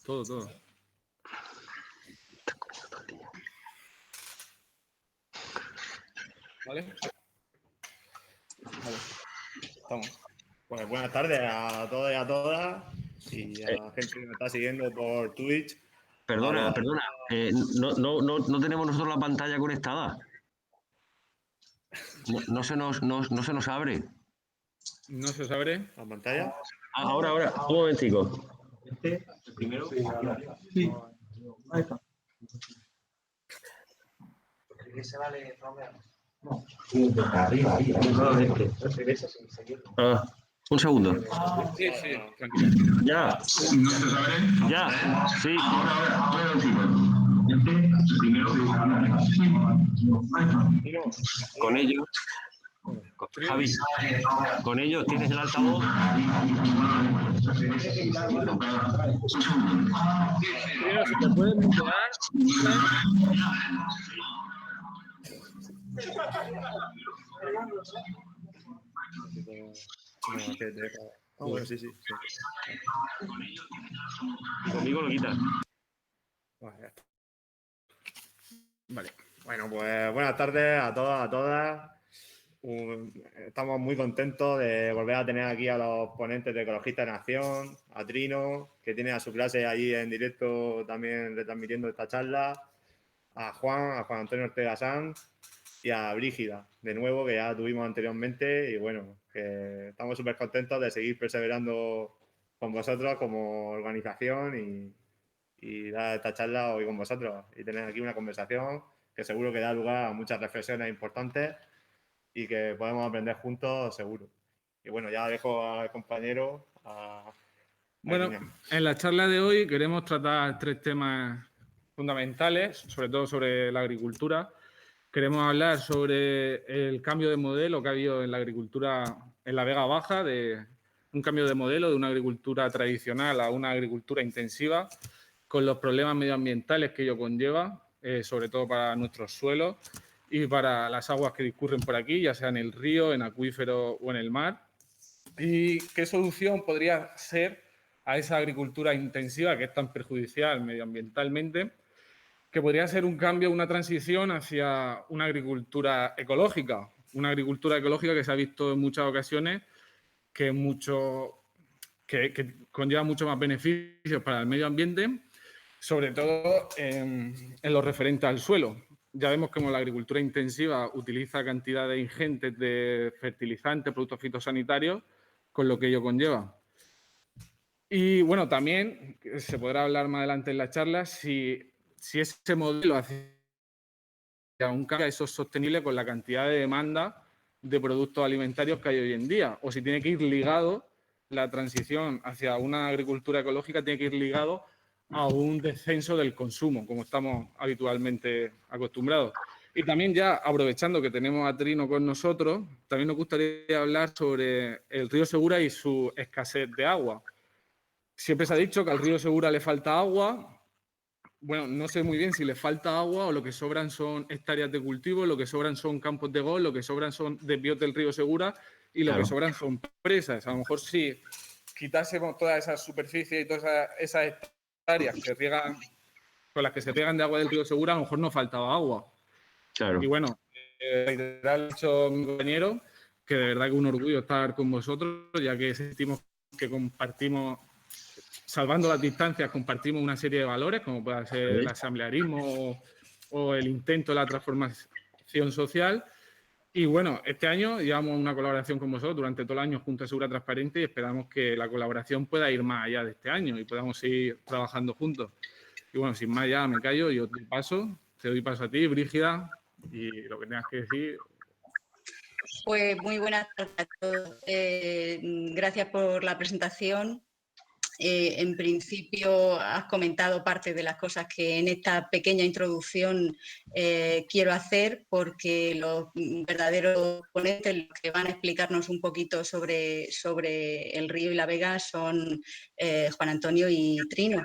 Todo. ¿Vale? Vale. Estamos. Pues buenas tardes a todos y a todas y a la gente que me está siguiendo por Twitch. Perdona. No tenemos nosotros la pantalla conectada. No se nos abre. ¿No se os abre? ¿La pantalla? Ahora. Un momentico. Primero. Sí. Ahí está. ¿Qué se vale, Romeo? No. Arriba, ahí. Un segundo. Sí, tranquilo. Ya. ¿No se sabe? Ya. Sí. Ahora chicos. Primero. Con ellos. Javi, con ellos tienes el altavoz. Primero, si te puedes mutear. Bueno, sí. Conmigo lo quitas. Vale. Bueno, pues buenas tardes a todos, a todas. Estamos muy contentos de volver a tener aquí a los ponentes de Ecologistas de Nación, a Trino, que tiene a su clase allí en directo también retransmitiendo esta charla, a Juan Antonio Ortega Sanz y a Brígida, de nuevo, que ya tuvimos anteriormente, y bueno, que estamos súper contentos de seguir perseverando con vosotros como organización y dar esta charla hoy con vosotros y tener aquí una conversación que seguro que da lugar a muchas reflexiones importantes y que podemos aprender juntos, seguro. Y bueno, ya dejo al compañero Bueno, en la charla de hoy queremos tratar 3 temas fundamentales, sobre todo sobre la agricultura. Queremos hablar sobre el cambio de modelo que ha habido en la agricultura en la Vega Baja, de un cambio de modelo de una agricultura tradicional a una agricultura intensiva, con los problemas medioambientales que ello conlleva, sobre todo para nuestros suelos y para las aguas que discurren por aquí, ya sea en el río, en acuíferos o en el mar. ¿Y qué solución podría ser a esa agricultura intensiva que es tan perjudicial medioambientalmente? Que podría ser un cambio, una transición hacia una agricultura ecológica que se ha visto en muchas ocasiones que conlleva mucho más beneficios para el medio ambiente, sobre todo en lo referente al suelo. Ya vemos cómo la agricultura intensiva utiliza cantidades ingentes de fertilizantes, productos fitosanitarios, con lo que ello conlleva. Y bueno, también se podrá hablar más adelante en la charla si ese modelo hacia un cambio, eso es sostenible con la cantidad de demanda de productos alimentarios que hay hoy en día, o si tiene que ir ligado la transición hacia una agricultura ecológica, tiene que ir ligado a un descenso del consumo, como estamos habitualmente acostumbrados. Y también ya, aprovechando que tenemos a Trino con nosotros, también nos gustaría hablar sobre el río Segura y su escasez de agua. Siempre se ha dicho que al río Segura le falta agua. Bueno, no sé muy bien si le falta agua o lo que sobran son hectáreas de cultivo, lo que sobran son campos de golf, lo que sobran son desvíos del río Segura y lo que sobran son presas. A lo mejor si quitásemos toda esa superficie y todas esas hectáreas que riegan, con las que se riegan de agua del río Segura, a lo mejor no faltaba agua. Claro. Y bueno, reiterar lo dicho mi compañero, que de verdad que un orgullo estar con vosotros, ya que sentimos que compartimos, salvando las distancias, compartimos una serie de valores, como puede ser el asamblearismo o el intento de la transformación social. Y bueno, este año llevamos una colaboración con vosotros durante todo el año junto a Segura Transparente y esperamos que la colaboración pueda ir más allá de este año y podamos seguir trabajando juntos. Y bueno, sin más ya me callo y te doy paso a ti, Brígida, y lo que tengas que decir. Pues muy buenas tardes a todos. Gracias por la presentación. En principio has comentado parte de las cosas que en esta pequeña introducción quiero hacer, porque los verdaderos ponentes, los que van a explicarnos un poquito sobre el río y la Vega, son Juan Antonio y Trino.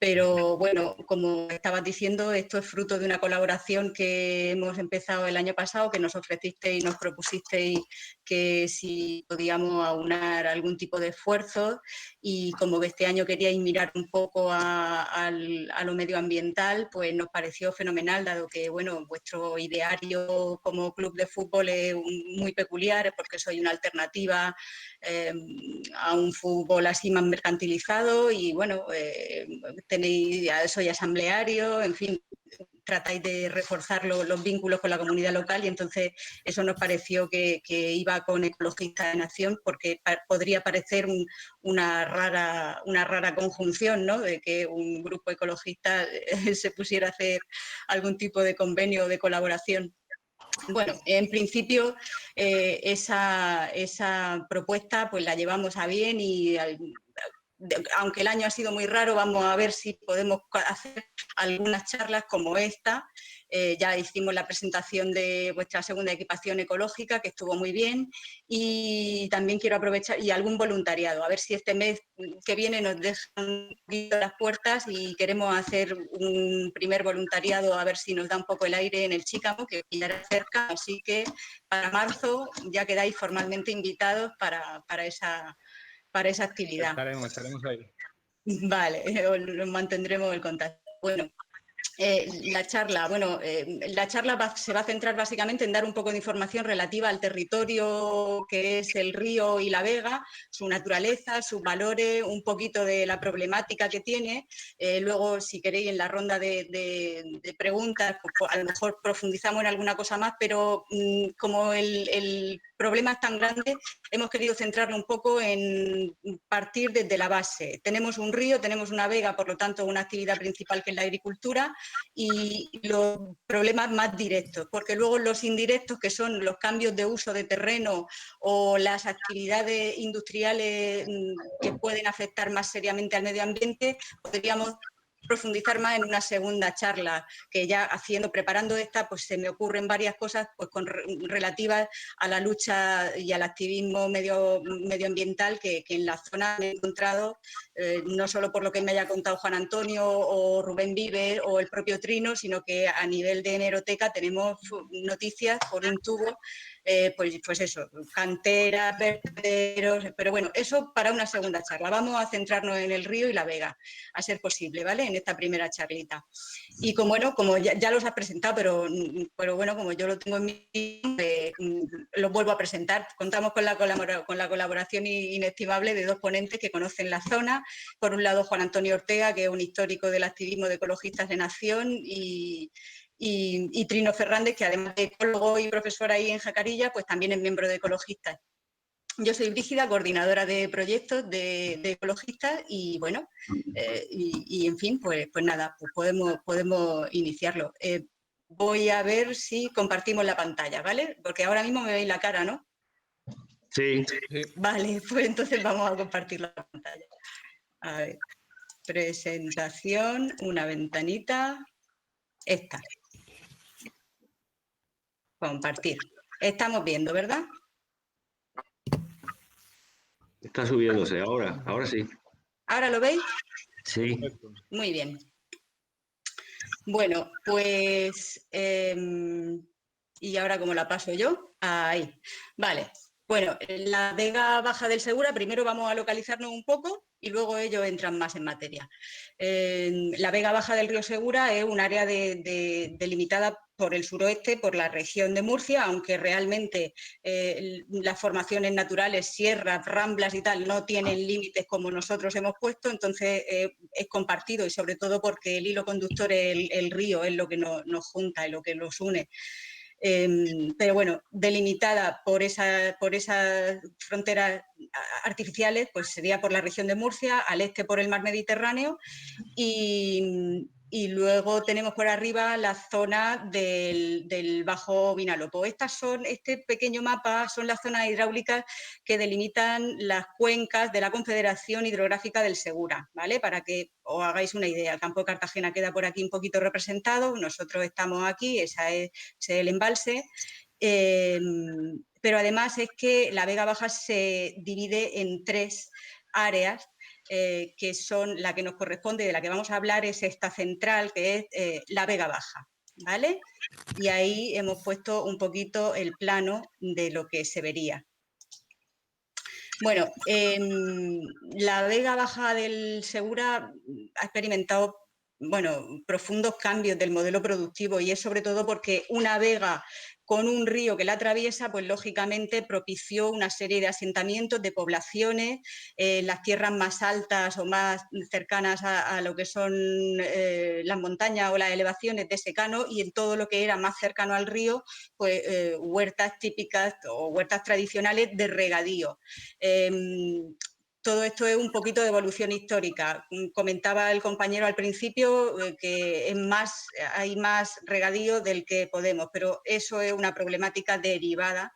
Pero bueno, como estabas diciendo, esto es fruto de una colaboración que hemos empezado el año pasado, que nos ofrecisteis y nos propusisteis que si podíamos aunar algún tipo de esfuerzo, y como que este año queríais mirar un poco a lo medioambiental, pues nos pareció fenomenal, dado que bueno, vuestro ideario como club de fútbol es muy peculiar, porque soy una alternativa a un fútbol así más mercantilizado y bueno, soy asambleario, en fin, tratáis de reforzar los vínculos con la comunidad local, y entonces eso nos pareció que iba con Ecologistas en Acción, porque podría parecer una rara conjunción, ¿no?, de que un grupo ecologista se pusiera a hacer algún tipo de convenio o de colaboración. Bueno, en principio esa propuesta pues la llevamos a bien, y aunque el año ha sido muy raro, vamos a ver si podemos hacer algunas charlas como esta. Ya hicimos la presentación de vuestra segunda equipación ecológica, que estuvo muy bien, y también quiero aprovechar, y algún voluntariado, a ver si este mes que viene nos dejan las puertas y queremos hacer un primer voluntariado, a ver si nos da un poco el aire en el Chícamo, que pillará cerca, así que para marzo ya quedáis formalmente invitados para esa actividad. Estaremos ahí. Vale, os mantendremos el contacto. Bueno, la charla se va a centrar básicamente en dar un poco de información relativa al territorio que es el río y la vega, su naturaleza, sus valores, un poquito de la problemática que tiene. Luego, si queréis, en la ronda de preguntas, pues, a lo mejor profundizamos en alguna cosa más, pero como el problema es tan grande, hemos querido centrarnos un poco en partir desde la base. Tenemos un río, tenemos una vega, por lo tanto, una actividad principal que es la agricultura, y los problemas más directos, porque luego los indirectos, que son los cambios de uso de terreno o las actividades industriales que pueden afectar más seriamente al medio ambiente, podríamos profundizar más en una segunda charla, que ya preparando esta, pues se me ocurren varias cosas pues relativas a la lucha y al activismo medioambiental que en la zona he encontrado, no solo por lo que me haya contado Juan Antonio o Rubén Vives o el propio Trino, sino que a nivel de hemeroteca tenemos noticias por un tubo, pues eso, canteras, vertederos, pero bueno, eso para una segunda charla. Vamos a centrarnos en el río y la vega, a ser posible, ¿vale?, en esta primera charlita. Y como ya los has presentado, pero bueno, como yo lo tengo en mi, los vuelvo a presentar. Contamos con la colaboración inestimable de dos ponentes que conocen la zona. Por un lado, Juan Antonio Ortega, que es un histórico del activismo de Ecologistas en Acción, y Trino Fernández, que además de ecólogo y profesor ahí en Jacarilla, pues también es miembro de Ecologistas. Yo soy Brígida, coordinadora de proyectos de ecologistas, y bueno, en fin, pues nada, pues podemos iniciarlo. Voy a ver si compartimos la pantalla, ¿vale? Porque ahora mismo me veis la cara, ¿no? Sí. Vale, pues entonces vamos a compartir la pantalla. A ver, presentación, una ventanita, esta. Compartir. Estamos viendo, ¿verdad? Está subiéndose ahora sí. ¿Ahora lo veis? Sí. Muy bien. Bueno, pues, ¿y ahora cómo la paso yo? Ahí. Vale. Bueno, la vega baja del Segura, primero vamos a localizarnos un poco y luego ellos entran más en materia. La vega baja del río Segura es un área delimitada por el suroeste, por la región de Murcia, aunque realmente las formaciones naturales, sierras, ramblas y tal, no tienen límites como nosotros hemos puesto, entonces es compartido, y sobre todo porque el hilo conductor, el río, es lo que nos junta y lo que nos une. Pero bueno, delimitada por esas fronteras artificiales, pues sería por la región de Murcia, al este por el mar Mediterráneo, y luego tenemos por arriba la zona del Bajo Vinalopó. Este pequeño mapa son las zonas hidráulicas que delimitan las cuencas de la Confederación Hidrográfica del Segura, ¿vale? Para que os hagáis una idea. El campo de Cartagena queda por aquí un poquito representado, nosotros estamos aquí, ese es el embalse. Pero además es que la Vega Baja se divide en tres áreas que son la que nos corresponde, de la que vamos a hablar, es esta central, que es la Vega Baja, ¿vale? Y ahí hemos puesto un poquito el plano de lo que se vería. Bueno, la Vega Baja del Segura ha experimentado, bueno, profundos cambios del modelo productivo, y es sobre todo porque una vega con un río que la atraviesa, pues lógicamente propició una serie de asentamientos, de poblaciones, las tierras más altas o más cercanas a lo que son las montañas o las elevaciones de secano, y en todo lo que era más cercano al río, pues huertas típicas o huertas tradicionales de regadío. Todo esto es un poquito de evolución histórica. Comentaba el compañero al principio que hay más regadío del que podemos, pero eso es una problemática derivada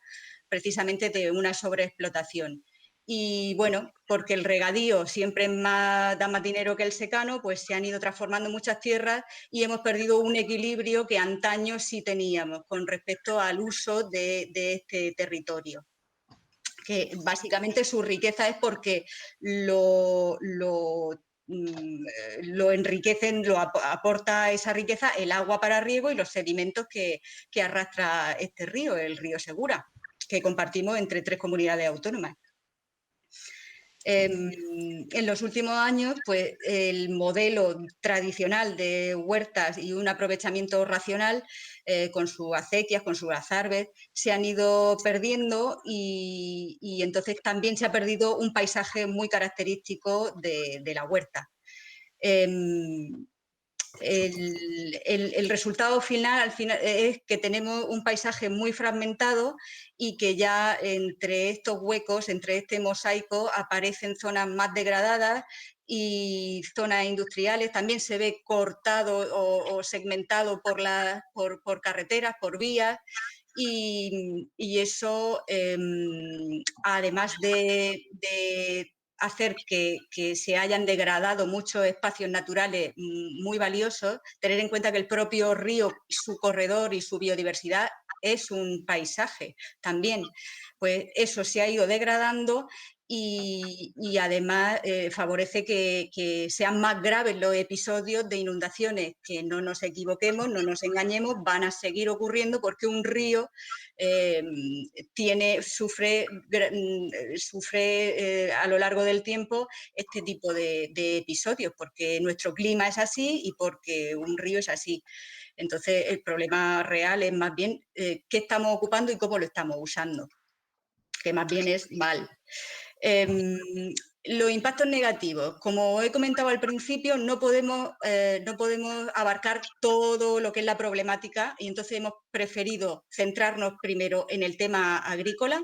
precisamente de una sobreexplotación. Y bueno, porque el regadío siempre da más dinero que el secano, pues se han ido transformando muchas tierras y hemos perdido un equilibrio que antaño sí teníamos con respecto al uso de este territorio, que básicamente su riqueza es porque lo enriquecen, aporta esa riqueza el agua para riego y los sedimentos que arrastra este río, el río Segura, que compartimos entre 3 comunidades autónomas. En los últimos años, pues el modelo tradicional de huertas y un aprovechamiento racional con sus acequias, con sus azarbes, se han ido perdiendo, y entonces también se ha perdido un paisaje muy característico de la huerta. El resultado final es que tenemos un paisaje muy fragmentado y que ya entre estos huecos, entre este mosaico, aparecen zonas más degradadas y zonas industriales. También se ve cortado o segmentado por carreteras, por vías, y eso, además de hacer que se hayan degradado muchos espacios naturales muy valiosos, tener en cuenta que el propio río, su corredor y su biodiversidad es un paisaje también, pues eso se ha ido degradando, y además favorece que sean más graves los episodios de inundaciones, que no nos equivoquemos, no nos engañemos, van a seguir ocurriendo porque un río sufre a lo largo del tiempo este tipo de episodios, porque nuestro clima es así y porque un río es así. Entonces, el problema real es más bien qué estamos ocupando y cómo lo estamos usando, que más bien es mal. Los impactos negativos, como he comentado al principio, no podemos abarcar todo lo que es la problemática, y entonces hemos preferido centrarnos primero en el tema agrícola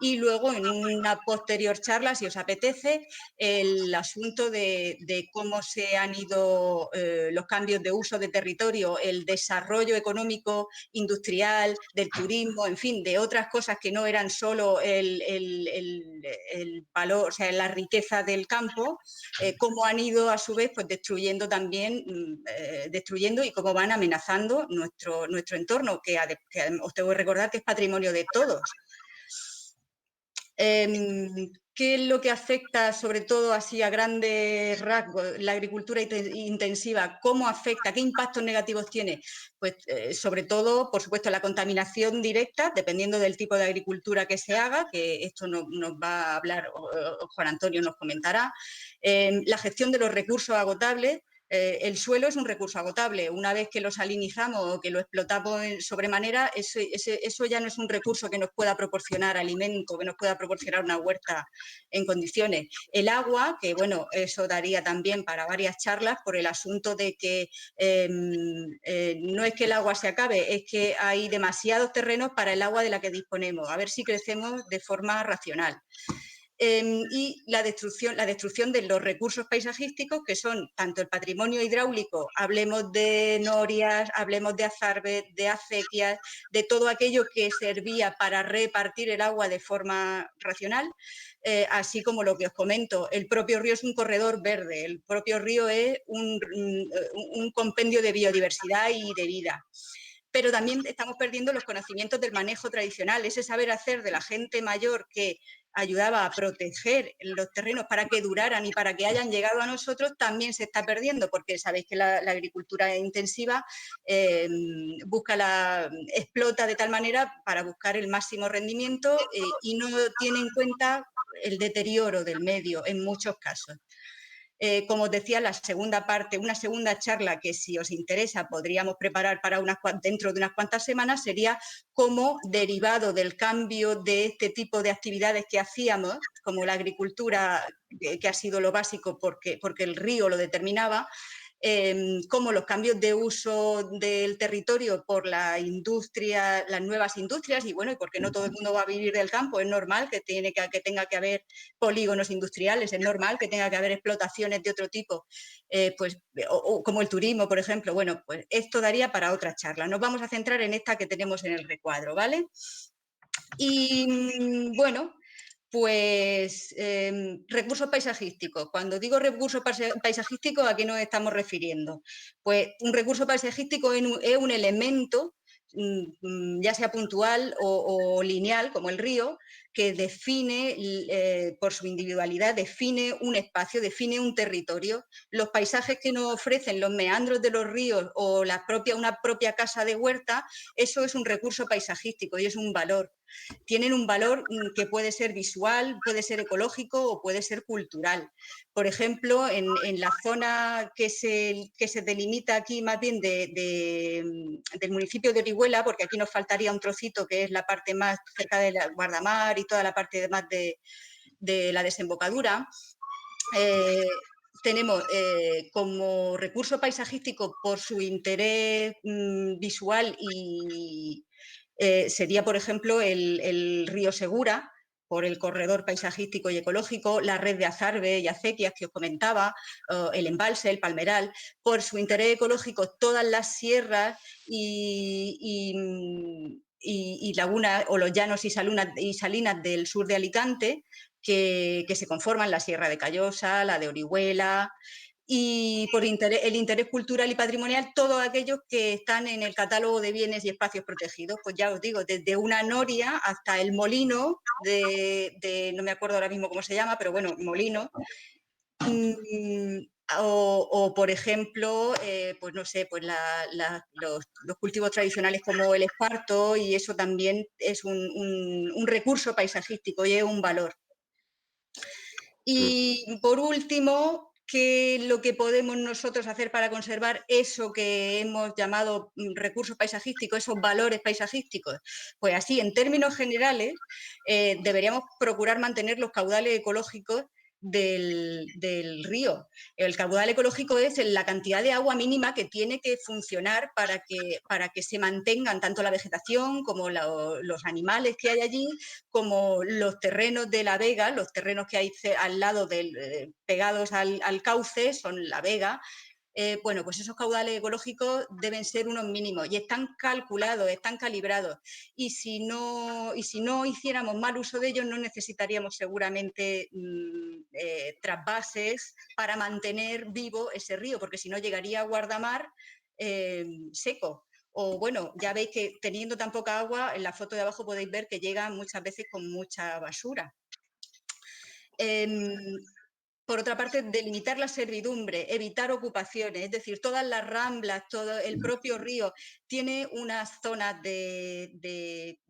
y luego en una posterior charla, si os apetece, el asunto de cómo se han ido los cambios de uso de territorio, el desarrollo económico, industrial, del turismo, en fin, de otras cosas que no eran solo el valor, o sea, la riqueza del campo, cómo han ido a su vez pues destruyendo también, y cómo van amenazando nuestro entorno, que os tengo que recordar que es patrimonio de todos. ¿Qué es lo que afecta, sobre todo así a grandes rasgos, la agricultura intensiva? ¿Cómo afecta? ¿Qué impactos negativos tiene? Pues sobre todo, por supuesto, la contaminación directa, dependiendo del tipo de agricultura que se haga, que esto nos va a hablar, Juan Antonio nos comentará. La gestión de los recursos agotables. El suelo es un recurso agotable. Una vez que lo salinizamos o que lo explotamos sobremanera, eso ya no es un recurso que nos pueda proporcionar alimento, que nos pueda proporcionar una huerta en condiciones. El agua, que bueno, eso daría también para varias charlas, por el asunto de que no es que el agua se acabe, es que hay demasiados terrenos para el agua de la que disponemos. A ver si crecemos de forma racional. Y la destrucción de los recursos paisajísticos, que son tanto el patrimonio hidráulico, hablemos de norias, hablemos de azarbes, de acequias, de todo aquello que servía para repartir el agua de forma racional, así como lo que os comento, el propio río es un corredor verde, el propio río es un compendio de biodiversidad y de vida. Pero también estamos perdiendo los conocimientos del manejo tradicional, ese saber hacer de la gente mayor que ayudaba a proteger los terrenos para que duraran y para que hayan llegado a nosotros, también se está perdiendo, porque sabéis que la agricultura intensiva explota de tal manera para buscar el máximo rendimiento y no tiene en cuenta el deterioro del medio en muchos casos. Como os decía, la segunda parte, una segunda charla que si os interesa podríamos preparar para dentro de unas cuantas semanas, sería cómo, derivado del cambio de este tipo de actividades que hacíamos, como la agricultura, que ha sido lo básico porque el río lo determinaba, cómo los cambios de uso del territorio por la industria, las nuevas industrias, y bueno, y porque no todo el mundo va a vivir del campo, es normal que tenga que haber polígonos industriales, es normal que tenga que haber explotaciones de otro tipo, como el turismo, por ejemplo. Bueno, pues esto daría para otra charla. Nos vamos a centrar en esta que tenemos en el recuadro, ¿vale? Y bueno, pues recursos paisajísticos. Cuando digo recursos paisajísticos, ¿a qué nos estamos refiriendo? Pues un recurso paisajístico es un elemento, ya sea puntual o lineal, como el río, que define, por su individualidad, define un espacio, define un territorio. Los paisajes que nos ofrecen los meandros de los ríos o una propia casa de huerta, eso es un recurso paisajístico y es un valor. Tienen un valor que puede ser visual, puede ser ecológico o puede ser cultural. Por ejemplo, en la zona que se delimita aquí más bien del municipio de Orihuela, porque aquí nos faltaría un trocito que es la parte más cerca de la Guardamar y toda la parte más de la desembocadura, tenemos como recurso paisajístico por su interés visual y sería, por ejemplo, el río Segura, por el corredor paisajístico y ecológico, la red de azarbe y acequias que os comentaba, el embalse, el palmeral. Por su interés ecológico, todas las sierras y lagunas o los llanos y salinas del sur de Alicante, que se conforman la Sierra de Callosa, la de Orihuela, y por el interés cultural y patrimonial, todos aquellos que están en el catálogo de bienes y espacios protegidos. Pues ya os digo, desde una noria hasta el molino, no me acuerdo ahora mismo cómo se llama, pero bueno, molino. O por ejemplo, pues no sé, pues los cultivos tradicionales como el esparto, y eso también es un recurso paisajístico y es un valor. Y por último, ¿qué es lo que podemos nosotros hacer para conservar eso que hemos llamado recursos paisajísticos, esos valores paisajísticos? Pues así, en términos generales, deberíamos procurar mantener los caudales ecológicos del río. El caudal ecológico es la cantidad de agua mínima que tiene que funcionar para que se mantengan tanto la vegetación como los animales que hay allí, como los terrenos de la vega, los terrenos que hay al lado pegados al cauce son la vega. Bueno, pues esos caudales ecológicos deben ser unos mínimos y están calculados, están calibrados. Y si no hiciéramos mal uso de ellos, no necesitaríamos seguramente trasvases para mantener vivo ese río, porque si no llegaría a Guardamar seco. O bueno, ya veis que teniendo tan poca agua, en la foto de abajo podéis ver que llega muchas veces con mucha basura. Por otra parte, delimitar la servidumbre, evitar ocupaciones, es decir, todas las ramblas, todo el propio río tiene unas zonas de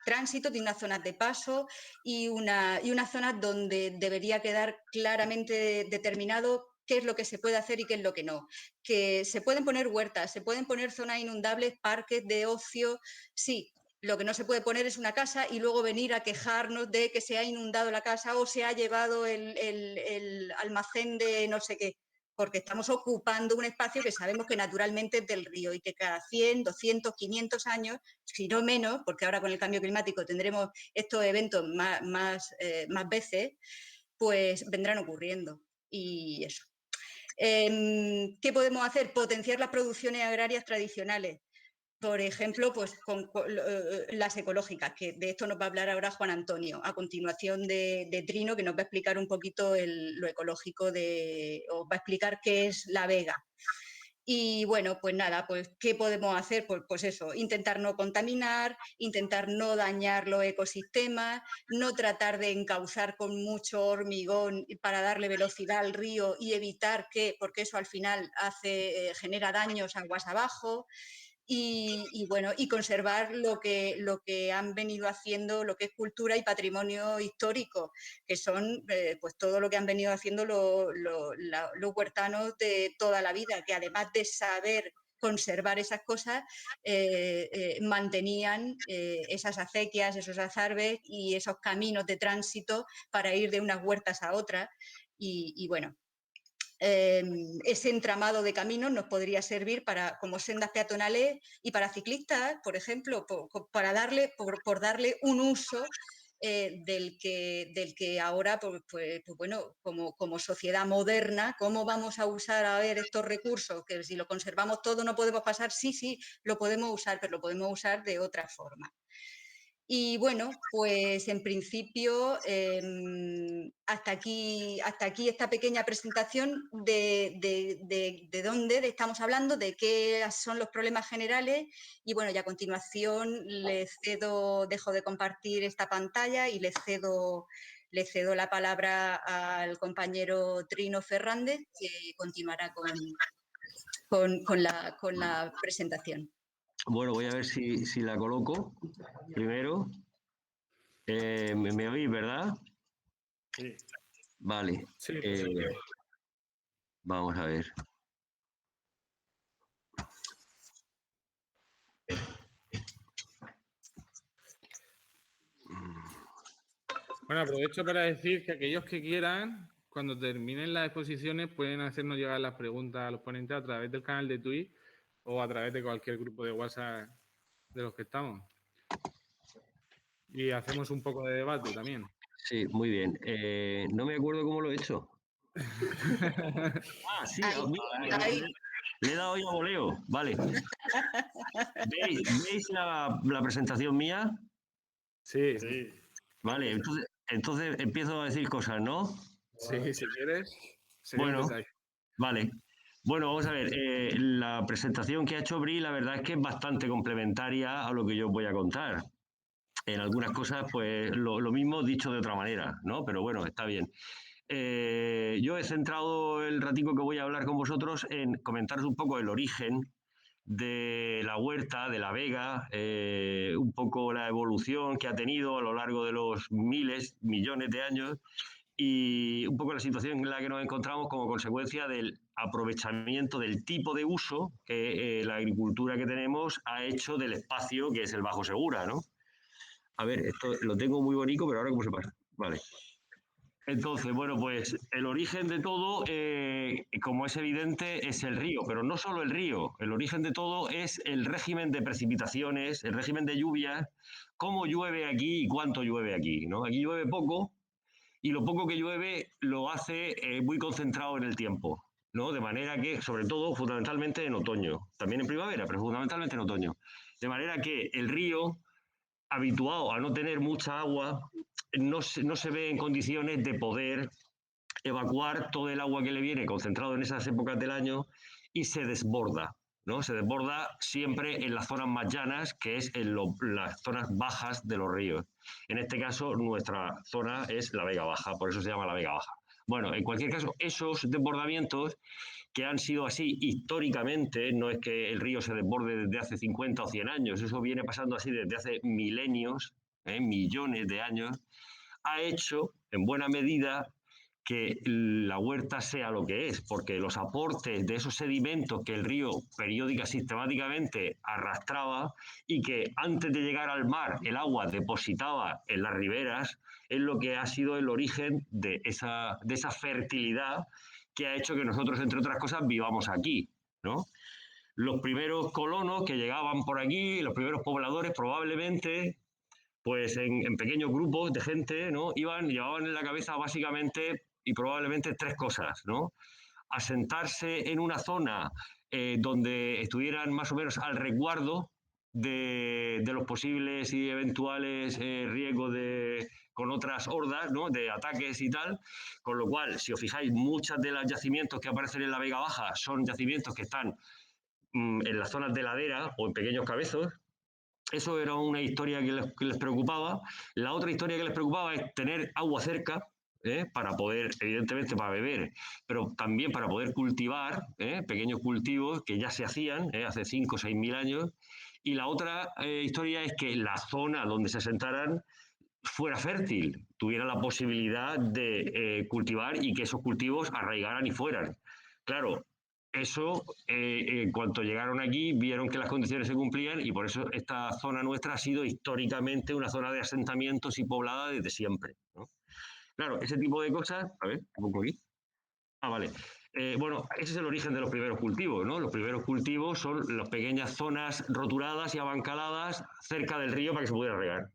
tránsito, tiene unas zonas de paso y unas zonas donde debería quedar claramente determinado qué es lo que se puede hacer y qué es lo que no. Que se pueden poner huertas, se pueden poner zonas inundables, parques de ocio, sí. Lo que no se puede poner es una casa y luego venir a quejarnos de que se ha inundado la casa o se ha llevado el almacén de no sé qué, porque estamos ocupando un espacio que sabemos que naturalmente es del río y que cada 100, 200, 500 años, si no menos, porque ahora con el cambio climático tendremos estos eventos más veces, pues vendrán ocurriendo. Y eso. ¿Qué podemos hacer? Potenciar las producciones agrarias tradicionales. Por ejemplo, pues con las ecológicas, que de esto nos va a hablar ahora Juan Antonio, a continuación de Trino, que nos va a explicar un poquito lo ecológico, os va a explicar qué es la vega. Y bueno, pues nada, pues ¿qué podemos hacer? Pues eso, intentar no contaminar, intentar no dañar los ecosistemas, no tratar de encauzar con mucho hormigón para darle velocidad al río y evitar que, porque eso al final genera daños aguas abajo. Y bueno, y conservar lo que han venido haciendo, lo que es cultura y patrimonio histórico, que son pues todo lo que han venido haciendo los huertanos de toda la vida, que además de saber conservar esas cosas, mantenían esas acequias, esos azarbes y esos caminos de tránsito para ir de unas huertas a otras. Y bueno, ese entramado de caminos nos podría servir como sendas peatonales y para ciclistas, por ejemplo, por darle un uso del que ahora, pues bueno, como sociedad moderna, ¿cómo vamos a usar a ver estos recursos? Que si lo conservamos todo no podemos pasar, sí, lo podemos usar, pero lo podemos usar de otra forma. Y bueno, pues en principio hasta aquí esta pequeña presentación de dónde estamos hablando, de qué son los problemas generales y bueno, y a continuación dejo de compartir esta pantalla y le cedo la palabra al compañero Trino Fernández que continuará con la presentación. Bueno, voy a ver si la coloco primero. ¿Me oís, verdad? Sí. Vale. Sí, Vamos a ver. Bueno, aprovecho para decir que aquellos que quieran, cuando terminen las exposiciones, pueden hacernos llegar las preguntas a los ponentes a través del canal de Twitch o a través de cualquier grupo de WhatsApp de los que estamos. Y hacemos un poco de debate también. Sí, muy bien. No me acuerdo cómo lo he hecho. Sí, mira, le he dado ya voleo. Vale. ¿Veis la presentación mía? Sí, Vale, entonces empiezo a decir cosas, ¿no? sí, si quieres. Bueno, vale. Bueno, vamos a ver. La presentación que ha hecho Bri, la verdad es que es bastante complementaria a lo que yo os voy a contar. En algunas cosas, pues lo mismo dicho de otra manera, ¿no? Pero bueno, está bien. Yo he centrado el ratico que voy a hablar con vosotros en comentaros un poco el origen de la huerta, de la vega, un poco la evolución que ha tenido a lo largo de los miles, millones de años y un poco la situación en la que nos encontramos como consecuencia del aprovechamiento del tipo de uso que la agricultura que tenemos ha hecho del espacio que es el Bajo Segura, ¿no? A ver, esto lo tengo muy bonito, pero ahora cómo se pasa. Vale. Entonces, bueno, pues el origen de todo, como es evidente, es el río, pero no solo el río, el origen de todo es el régimen de precipitaciones, el régimen de lluvias, cómo llueve aquí y cuánto llueve aquí, ¿no? Aquí llueve poco y lo poco que llueve lo hace muy concentrado en el tiempo, ¿no? De manera que, sobre todo, fundamentalmente en otoño, también en primavera, pero fundamentalmente en otoño. De manera que el río, habituado a no tener mucha agua, no se ve en condiciones de poder evacuar todo el agua que le viene concentrado en esas épocas del año y se desborda, ¿no? Se desborda siempre en las zonas más llanas, que es en las zonas bajas de los ríos. En este caso, nuestra zona es la Vega Baja, por eso se llama la Vega Baja. Bueno, en cualquier caso, esos desbordamientos que han sido así históricamente, no es que el río se desborde desde hace 50 o 100 años, eso viene pasando así desde hace milenios, millones de años, ha hecho en buena medida que la huerta sea lo que es, porque los aportes de esos sedimentos que el río periódica sistemáticamente arrastraba y que antes de llegar al mar el agua depositaba en las riberas, es lo que ha sido el origen de esa fertilidad que ha hecho que nosotros, entre otras cosas, vivamos aquí, ¿no? Los primeros colonos que llegaban por aquí, los primeros pobladores probablemente, pues en pequeños grupos de gente, ¿no? Llevaban en la cabeza básicamente y probablemente tres cosas, ¿no? Asentarse en una zona donde estuvieran más o menos al resguardo de los posibles y eventuales riesgos con otras hordas, ¿no?, de ataques y tal, con lo cual, si os fijáis, muchos de los yacimientos que aparecen en la Vega Baja son yacimientos que están en las zonas de ladera o en pequeños cabezos. Eso era una historia que les preocupaba. La otra historia que les preocupaba es tener agua cerca, para poder, evidentemente, para beber, pero también para poder cultivar, pequeños cultivos que ya se hacían hace 5 o 6 mil años. Y la otra historia es que la zona donde se asentaran fuera fértil, tuviera la posibilidad de cultivar y que esos cultivos arraigaran y fueran. Claro, eso, en cuanto llegaron aquí, vieron que las condiciones se cumplían y por eso esta zona nuestra ha sido históricamente una zona de asentamientos y poblada desde siempre, ¿no? Claro, ese tipo de cosas... A ver, un poco aquí. Ah, vale. Bueno, ese es el origen de los primeros cultivos, ¿no? Los primeros cultivos son las pequeñas zonas roturadas y abancaladas cerca del río para que se pudiera regar.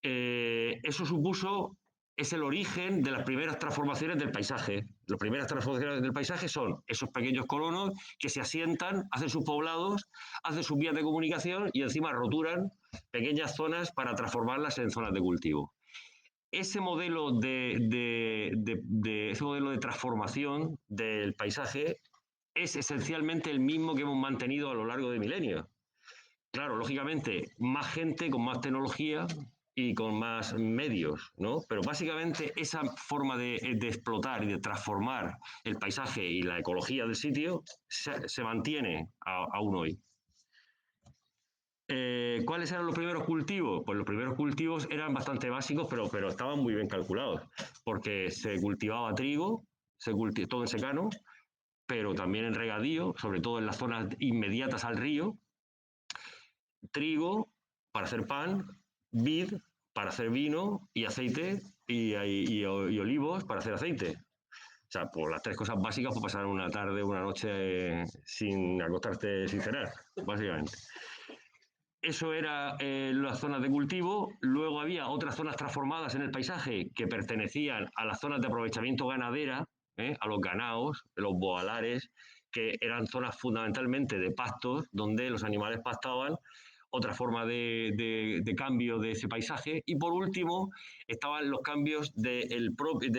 Eso supuso, es el origen de las primeras transformaciones del paisaje. Las primeras transformaciones del paisaje son esos pequeños colonos que se asientan, hacen sus poblados, hacen sus vías de comunicación y encima roturan pequeñas zonas para transformarlas en zonas de cultivo. Ese modelo ese modelo de transformación del paisaje es esencialmente el mismo que hemos mantenido a lo largo de milenios. Claro, lógicamente, más gente con más tecnología y con más medios, ¿no? Pero básicamente esa forma de explotar y de transformar el paisaje y la ecología del sitio se mantiene aún hoy. ¿Cuáles eran los primeros cultivos? Pues los primeros cultivos eran bastante básicos, pero estaban muy bien calculados, porque se cultivaba trigo, todo en secano, pero también en regadío, sobre todo en las zonas inmediatas al río, trigo para hacer pan, vid para hacer vino y aceite y olivos para hacer aceite. O sea, por las 3 cosas básicas para pasar una tarde, una noche sin acostarte, sin cenar, básicamente. Eso era las zonas de cultivo. Luego había otras zonas transformadas en el paisaje que pertenecían a las zonas de aprovechamiento ganadera, a los ganaos, los boalares, que eran zonas fundamentalmente de pastos donde los animales pastaban, otra forma de cambio de ese paisaje. Y por último estaban los cambios de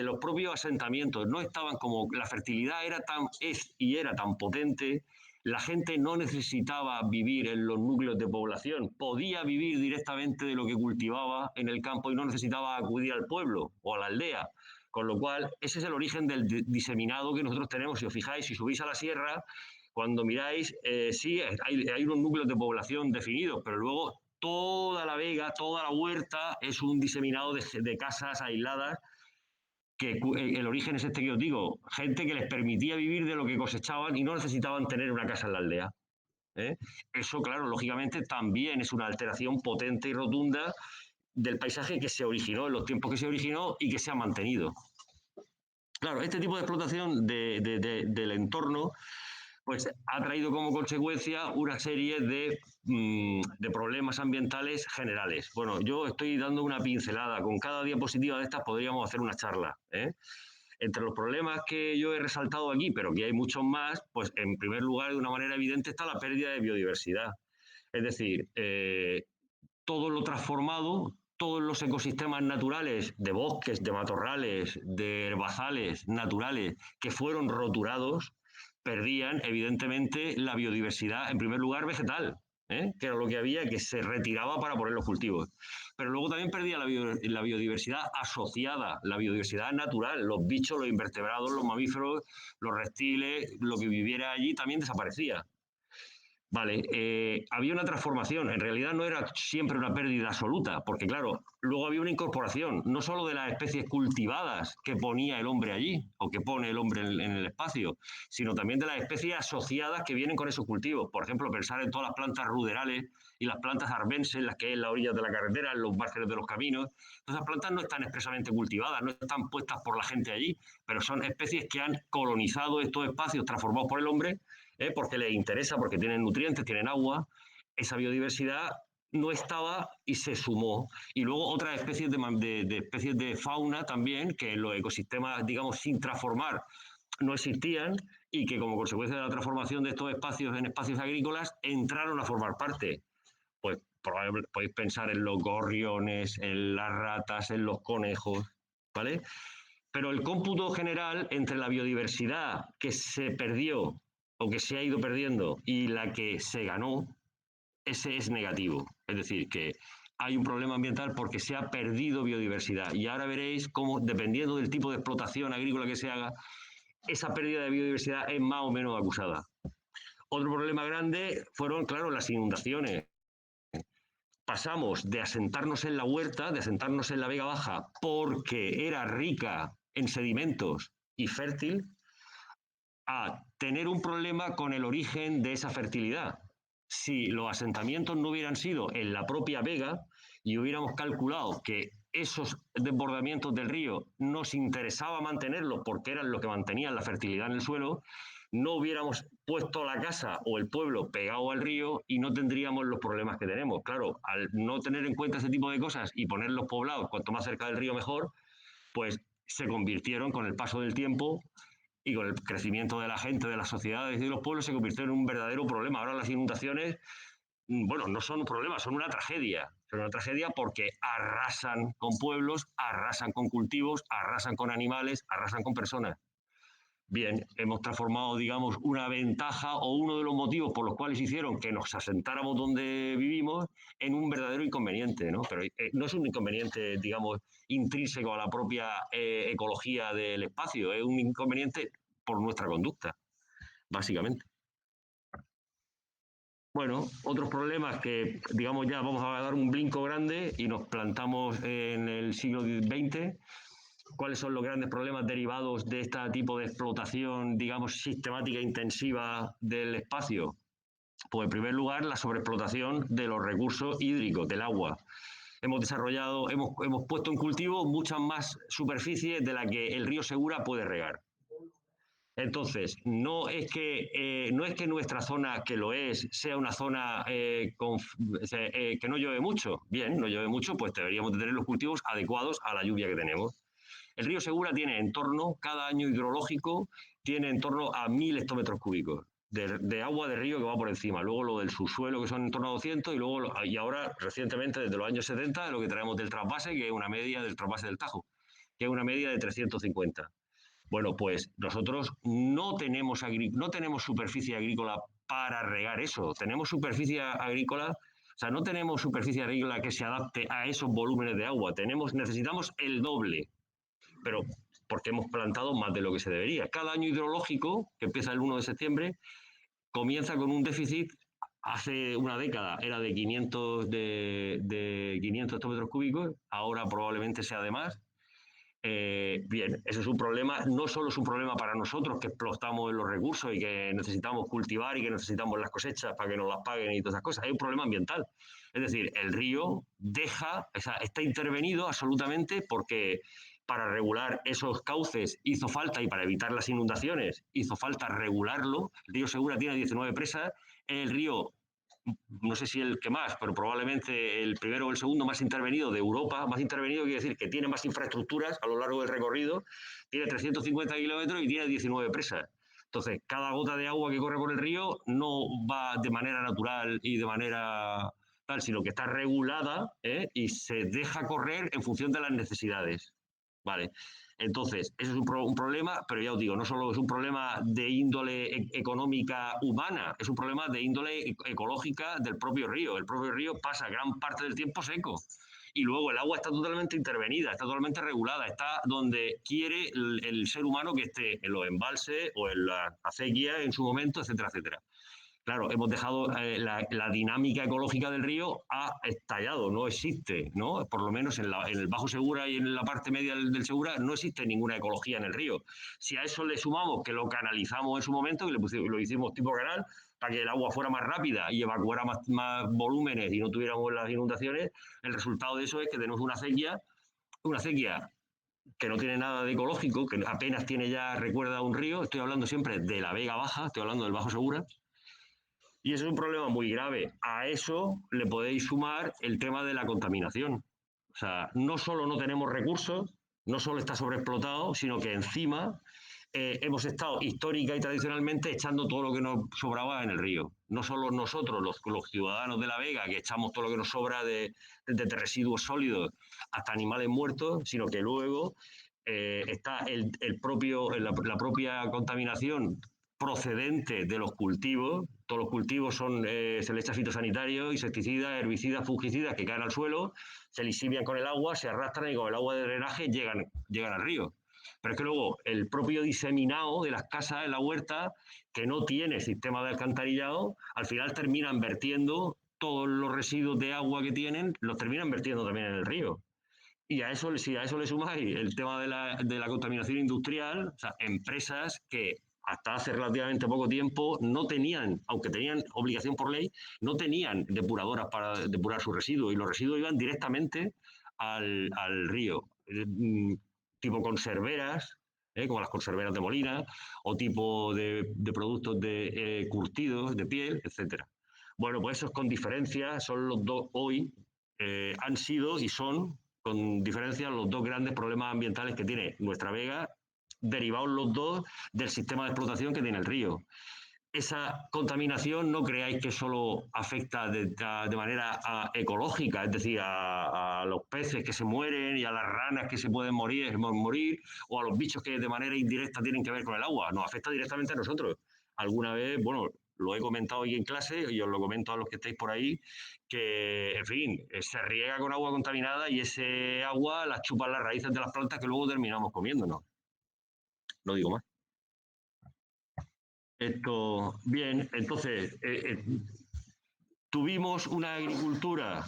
los propios asentamientos. No estaban como la fertilidad era tan potente. La gente no necesitaba vivir en los núcleos de población, podía vivir directamente de lo que cultivaba en el campo y no necesitaba acudir al pueblo o a la aldea. Con lo cual, ese es el origen del diseminado que nosotros tenemos. Si os fijáis, si subís a la sierra, cuando miráis, sí, hay unos núcleos de población definidos, pero luego toda la vega, toda la huerta es un diseminado de casas aisladas, que el origen es este que os digo, gente que les permitía vivir de lo que cosechaban y no necesitaban tener una casa en la aldea. Eso, claro, lógicamente también es una alteración potente y rotunda del paisaje que se originó en los tiempos que se originó y que se ha mantenido. Claro, este tipo de explotación del entorno pues ha traído como consecuencia una serie de problemas ambientales generales. Bueno, yo estoy dando una pincelada. Con cada diapositiva de estas podríamos hacer una charla. Entre los problemas que yo he resaltado aquí, pero que hay muchos más, pues en primer lugar, de una manera evidente, está la pérdida de biodiversidad. Es decir, todo lo transformado, todos los ecosistemas naturales de bosques, de matorrales, de herbazales naturales que fueron roturados, perdían, evidentemente, la biodiversidad, en primer lugar, vegetal, que era lo que había, que se retiraba para poner los cultivos. Pero luego también perdía la biodiversidad asociada, la biodiversidad natural, los bichos, los invertebrados, los mamíferos, los reptiles, lo que viviera allí también desaparecía. Vale, había una transformación, en realidad no era siempre una pérdida absoluta, porque claro, luego había una incorporación, no solo de las especies cultivadas que ponía el hombre allí, o que pone el hombre en el espacio, sino también de las especies asociadas que vienen con esos cultivos. Por ejemplo, pensar en todas las plantas ruderales y las plantas arbenses, las que hay en las orillas de la carretera, en los márgenes de los caminos. Esas plantas no están expresamente cultivadas, no están puestas por la gente allí, pero son especies que han colonizado estos espacios transformados por el hombre, porque les interesa, porque tienen nutrientes, tienen agua. Esa biodiversidad no estaba y se sumó. Y luego otras especies de especies de fauna también, que en los ecosistemas, digamos, sin transformar, no existían y que como consecuencia de la transformación de estos espacios en espacios agrícolas entraron a formar parte. Pues podéis pensar en los gorriones, en las ratas, en los conejos, ¿vale? Pero el cómputo general entre la biodiversidad que se perdió o que se ha ido perdiendo y la que se ganó, ese es negativo. Es decir, que hay un problema ambiental porque se ha perdido biodiversidad. Y ahora veréis cómo, dependiendo del tipo de explotación agrícola que se haga, esa pérdida de biodiversidad es más o menos acusada. Otro problema grande fueron, claro, las inundaciones. Pasamos de asentarnos en la huerta, de asentarnos en la Vega Baja, porque era rica en sedimentos y fértil, a tener un problema con el origen de esa fertilidad. Si los asentamientos no hubieran sido en la propia vega y hubiéramos calculado que esos desbordamientos del río nos interesaba mantenerlos porque eran lo que mantenían la fertilidad en el suelo, no hubiéramos puesto la casa o el pueblo pegado al río y no tendríamos los problemas que tenemos. Claro, al no tener en cuenta ese tipo de cosas y poner los poblados cuanto más cerca del río mejor, pues se convirtieron con el paso del tiempo y con el crecimiento de la gente, de las sociedades y de los pueblos, se convirtieron en un verdadero problema. Ahora las inundaciones, bueno, no son un problema, son una tragedia. Son una tragedia porque arrasan con pueblos, arrasan con cultivos, arrasan con animales, arrasan con personas. Bien, hemos transformado, digamos, una ventaja o uno de los motivos por los cuales hicieron que nos asentáramos donde vivimos en un verdadero inconveniente, ¿no? Pero no es un inconveniente, digamos, intrínseco a la propia ecología del espacio, es un inconveniente por nuestra conducta, básicamente. Bueno, otros problemas que, digamos, ya vamos a dar un brinco grande y nos plantamos en el siglo XX. ¿Cuáles son los grandes problemas derivados de este tipo de explotación, digamos, sistemática e intensiva del espacio? Pues, en primer lugar, la sobreexplotación de los recursos hídricos, del agua. Hemos puesto en cultivo muchas más superficies de la que el río Segura puede regar. Entonces, no es que nuestra zona, que lo es, sea una zona que no llueve mucho. Bien, no llueve mucho, pues deberíamos de tener los cultivos adecuados a la lluvia que tenemos. El río Segura tiene en torno, cada año hidrológico, tiene en torno a 1000 hectómetros cúbicos de agua de río que va por encima. Luego lo del subsuelo, que son en torno a 200, y ahora, recientemente, desde los años 70, lo que traemos del trasvase, que es una media del trasvase del Tajo, que es una media de 350. Bueno, pues nosotros no tenemos superficie agrícola para regar eso. Tenemos superficie agrícola, o sea, no tenemos superficie agrícola que se adapte a esos volúmenes de agua. Necesitamos el doble, pero porque hemos plantado más de lo que se debería. Cada año hidrológico, que empieza el 1 de septiembre, comienza con un déficit. Hace una década era de 500 hectómetros cúbicos, ahora probablemente sea de más. Bien, eso es un problema, no solo es un problema para nosotros que explotamos los recursos y que necesitamos cultivar y que necesitamos las cosechas para que nos las paguen y todas esas cosas, hay un problema ambiental. Es decir, el río está intervenido absolutamente porque para regular esos cauces hizo falta, y para evitar las inundaciones hizo falta regularlo. El río Segura tiene 19 presas, el río, no sé si el que más, pero probablemente el primero o el segundo más intervenido de Europa. Más intervenido quiere decir que tiene más infraestructuras a lo largo del recorrido, tiene 350 kilómetros y tiene 19 presas. Entonces, cada gota de agua que corre por el río no va de manera natural y de manera tal, sino que está regulada y se deja correr en función de las necesidades. Vale. Entonces, eso es un problema, pero ya os digo, no solo es un problema de índole económica humana, es un problema de índole ecológica del propio río. El propio río pasa gran parte del tiempo seco y luego el agua está totalmente intervenida, está totalmente regulada, está donde quiere el ser humano que esté, en los embalses o en la acequia en su momento, etcétera, etcétera. Claro, hemos dejado la dinámica ecológica del río ha estallado, no existe, ¿no? Por lo menos en el Bajo Segura y en la parte media del Segura no existe ninguna ecología en el río. Si a eso le sumamos que lo canalizamos en su momento, que lo hicimos tipo canal, para que el agua fuera más rápida y evacuara más volúmenes y no tuviéramos las inundaciones, el resultado de eso es que tenemos una sequía que no tiene nada de ecológico, que apenas tiene ya, recuerda un río. Estoy hablando siempre de la Vega Baja, estoy hablando del Bajo Segura. Y eso es un problema muy grave. A eso le podéis sumar el tema de la contaminación. O sea, no solo no tenemos recursos, no solo está sobreexplotado, sino que encima hemos estado histórica y tradicionalmente echando todo lo que nos sobraba en el río. No solo nosotros, los ciudadanos de La Vega, que echamos todo lo que nos sobra desde residuos sólidos hasta animales muertos, sino que luego está la propia contaminación procedente de los cultivos. Todos los cultivos se le echa fitosanitarios, insecticidas, herbicidas, fungicidas que caen al suelo, se lisivian con el agua, se arrastran y con el agua de drenaje llegan al río. Pero es que luego el propio diseminado de las casas en la huerta, que no tiene sistema de alcantarillado, al final terminan vertiendo todos los residuos de agua que tienen, los terminan vertiendo también en el río. Y si a eso le sumáis el tema de la contaminación industrial, o sea, empresas que hasta hace relativamente poco tiempo no tenían, aunque tenían obligación por ley, no tenían depuradoras para depurar sus residuos y los residuos iban directamente al río. Tipo conserveras, como las conserveras de Molina, o tipo de productos de curtidos de piel, etcétera. Bueno, pues esos con diferencia son los dos hoy, han sido y son con diferencia los dos grandes problemas ambientales que tiene nuestra Vega, derivados los dos del sistema de explotación que tiene el río. Esa contaminación no creáis que solo afecta de manera ecológica, es decir, a los peces que se mueren y a las ranas que se pueden morir, o a los bichos que de manera indirecta tienen que ver con el agua. Nos afecta directamente a nosotros. Alguna vez, bueno, lo he comentado aquí en clase y os lo comento a los que estáis por ahí, que, en fin, se riega con agua contaminada y ese agua la chupan las raíces de las plantas que luego terminamos comiéndonos. No digo más. Bien, entonces, tuvimos una agricultura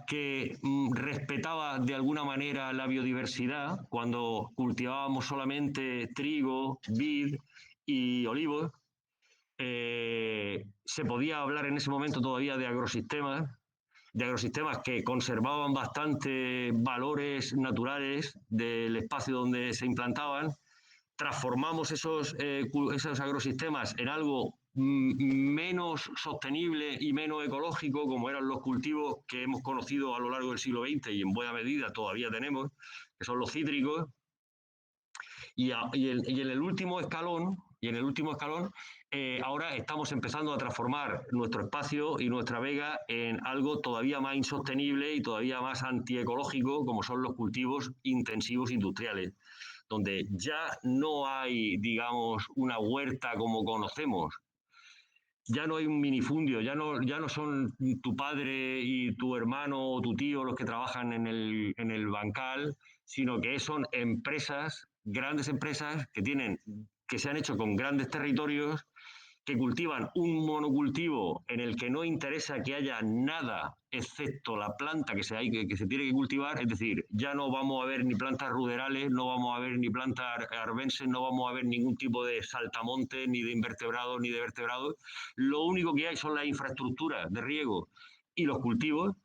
que respetaba de alguna manera la biodiversidad cuando cultivábamos solamente trigo, vid y olivos. Se podía hablar en ese momento todavía de agrosistemas que conservaban bastante valores naturales del espacio donde se implantaban. Transformamos esos agrosistemas en algo menos sostenible y menos ecológico, como eran los cultivos que hemos conocido a lo largo del siglo XX y en buena medida todavía tenemos, que son los cítricos. Y en el último escalón, ahora estamos empezando a transformar nuestro espacio y nuestra Vega en algo todavía más insostenible y todavía más antiecológico, como son los cultivos intensivos industriales, donde ya no hay, digamos, una huerta como conocemos. Ya no hay un minifundio, ya no son tu padre y tu hermano o tu tío los que trabajan en el bancal, sino que son empresas, grandes empresas que se han hecho con grandes territorios, que cultivan un monocultivo en el que no interesa que haya nada excepto la planta que se tiene que cultivar, es decir, ya no vamos a ver ni plantas ruderales, no vamos a ver ni plantas arbenses, no vamos a ver ningún tipo de saltamontes, ni de invertebrados, ni de vertebrados. Lo único que hay son las infraestructuras de riego y los cultivos.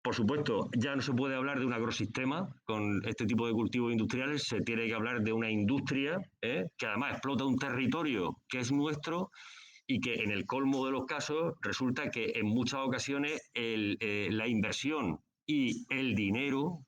Por supuesto, ya no se puede hablar de un agrosistema con este tipo de cultivos industriales, se tiene que hablar de una industria que además explota un territorio que es nuestro y que en el colmo de los casos resulta que en muchas ocasiones la inversión y el dinero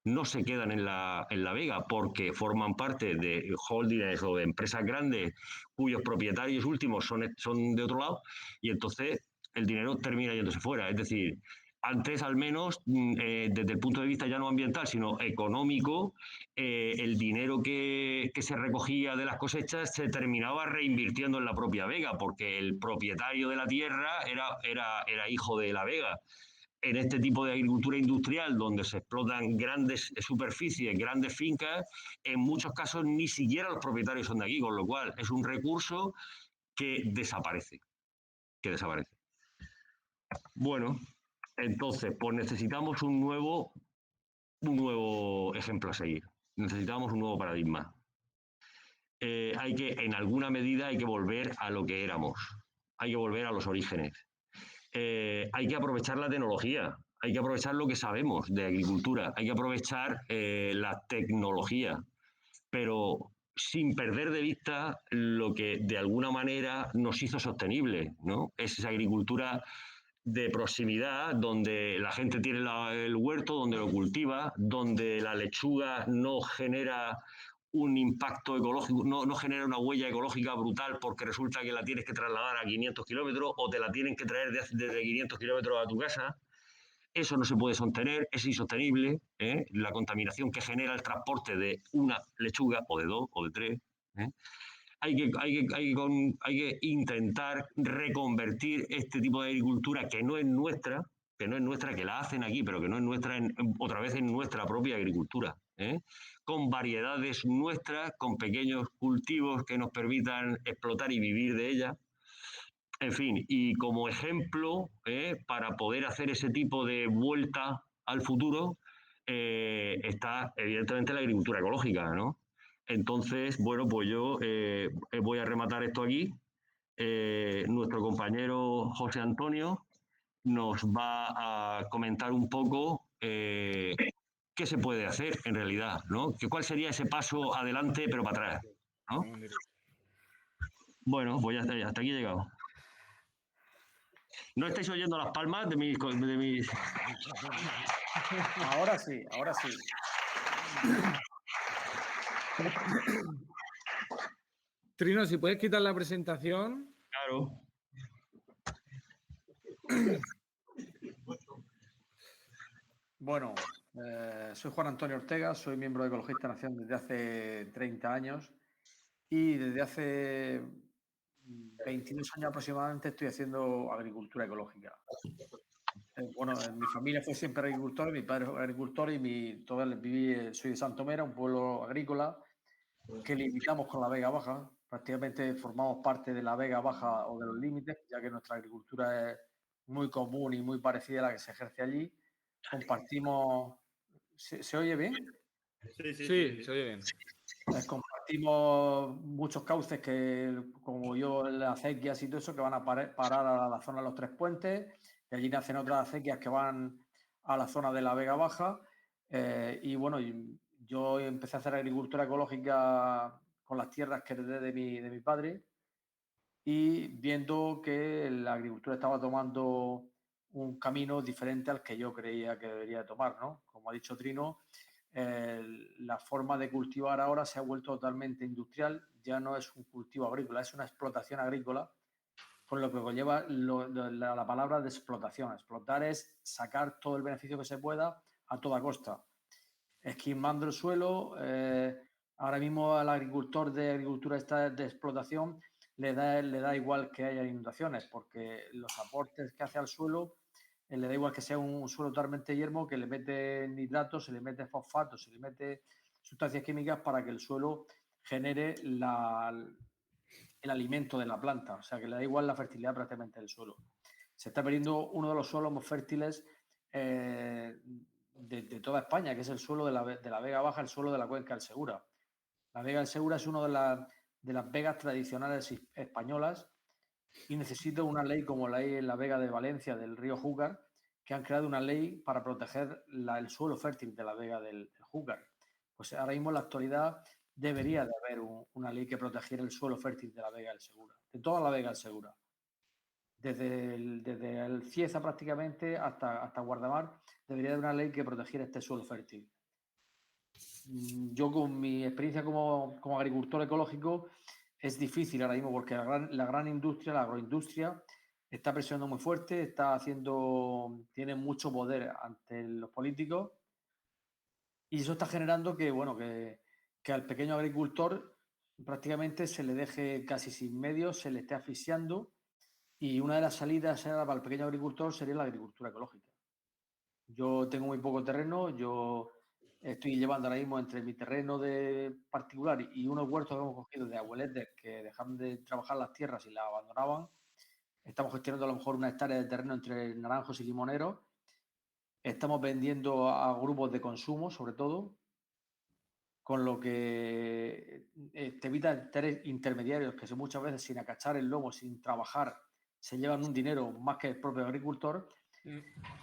no se quedan en la Vega porque forman parte de holdings o de empresas grandes cuyos propietarios últimos son de otro lado y entonces el dinero termina yéndose fuera. Es decir, antes, al menos, desde el punto de vista ya no ambiental, sino económico, el dinero que se recogía de las cosechas se terminaba reinvirtiendo en la propia Vega, porque el propietario de la tierra era hijo de la Vega. En este tipo de agricultura industrial, donde se explotan grandes superficies, grandes fincas, en muchos casos ni siquiera los propietarios son de aquí, con lo cual es un recurso que desaparece. Bueno, entonces, pues necesitamos un nuevo ejemplo a seguir. Necesitamos un nuevo paradigma. En alguna medida hay que volver a lo que éramos. Hay que volver a los orígenes. Hay que aprovechar la tecnología. Hay que aprovechar lo que sabemos de agricultura. Hay que aprovechar la tecnología. Pero sin perder de vista lo que de alguna manera nos hizo sostenible, ¿no? Es esa agricultura de proximidad, donde la gente tiene el huerto, donde lo cultiva, donde la lechuga no genera un impacto ecológico, no genera una huella ecológica brutal porque resulta que la tienes que trasladar a 500 kilómetros o te la tienen que traer desde 500 kilómetros a tu casa. Eso no se puede sostener, es insostenible, ¿eh? La contaminación que genera el transporte de una lechuga o de 2 o de 3. ¿Eh? Hay que intentar reconvertir este tipo de agricultura que no es nuestra, que la hacen aquí, pero que no es nuestra, otra vez en nuestra propia agricultura, ¿eh? Con variedades nuestras, con pequeños cultivos que nos permitan explotar y vivir de ellas. En fin, y como ejemplo, para poder hacer ese tipo de vuelta al futuro, está evidentemente la agricultura ecológica, ¿no? Entonces, bueno, pues yo voy a rematar esto aquí. Nuestro compañero José Antonio nos va a comentar un poco qué se puede hacer en realidad, ¿no? ¿Cuál sería ese paso adelante pero para atrás? ¿No? Bueno, pues ya está, hasta aquí he llegado. ¿No estáis oyendo las palmas de mis... Ahora sí, ahora sí. Trino, si puedes quitar la presentación. Claro. Bueno, soy Juan Antonio Ortega, soy miembro de Ecologista Nación desde hace 30 años y desde hace 22 años aproximadamente estoy haciendo agricultura ecológica. Bueno, mi familia fue siempre agricultora, mi padre fue agricultor y soy de Santomera, un pueblo agrícola que limitamos con la Vega Baja. Prácticamente formamos parte de la Vega Baja o de los límites, ya que nuestra agricultura es muy común y muy parecida a la que se ejerce allí. Compartimos... ¿Se oye bien? Sí, se oye bien. Compartimos muchos cauces que, como yo, las acequias y todo eso, que van a parar a la zona de los Tres Puentes. De allí nacen otras acequias que van a la zona de la Vega Baja. Y bueno, yo empecé a hacer agricultura ecológica con las tierras que heredé de mi padre y viendo que la agricultura estaba tomando un camino diferente al que yo creía que debería tomar, ¿no? Como ha dicho Trino, la forma de cultivar ahora se ha vuelto totalmente industrial, ya no es un cultivo agrícola, es una explotación agrícola, con lo que conlleva la palabra de explotación. Explotar es sacar todo el beneficio que se pueda a toda costa, esquilmando el suelo. Ahora mismo al agricultor de agricultura de explotación le da igual que haya inundaciones, porque los aportes que hace al suelo le da igual que sea un suelo totalmente yermo, que le mete nitratos, se le mete fosfatos, se le mete sustancias químicas para que el suelo genere el alimento de la planta. O sea, que le da igual la fertilidad prácticamente del suelo. Se está perdiendo uno de los suelos más fértiles de toda España, que es el suelo de la Vega Baja, el suelo de la cuenca del Segura. La Vega del Segura es una de las vegas tradicionales españolas y necesita una ley como la ley en la Vega de Valencia del río Júcar, que han creado una ley para proteger el suelo fértil de la Vega del Júcar. Pues ahora mismo en la actualidad debería de haber una ley que protegiera el suelo fértil de la Vega del Segura, de toda la Vega del Segura. Desde el Cieza prácticamente hasta Guardamar, debería haber una ley que protegiera este suelo fértil. Yo con mi experiencia como agricultor ecológico es difícil ahora mismo porque la gran industria, la agroindustria, está presionando muy fuerte, tiene mucho poder ante los políticos y eso está generando que al pequeño agricultor prácticamente se le deje casi sin medios, se le esté asfixiando y una de las salidas para el pequeño agricultor sería la agricultura ecológica. Yo tengo muy poco terreno, yo estoy llevando ahora mismo entre mi terreno de particular y unos huertos que hemos cogido de abueletes que dejaron de trabajar las tierras y las abandonaban. Estamos gestionando a lo mejor una hectárea de terreno entre naranjos y limoneros. Estamos vendiendo a grupos de consumo, sobre todo, con lo que te evita tener intermediarios que muchas veces sin acachar el lomo, sin trabajar, se llevan un dinero más que el propio agricultor.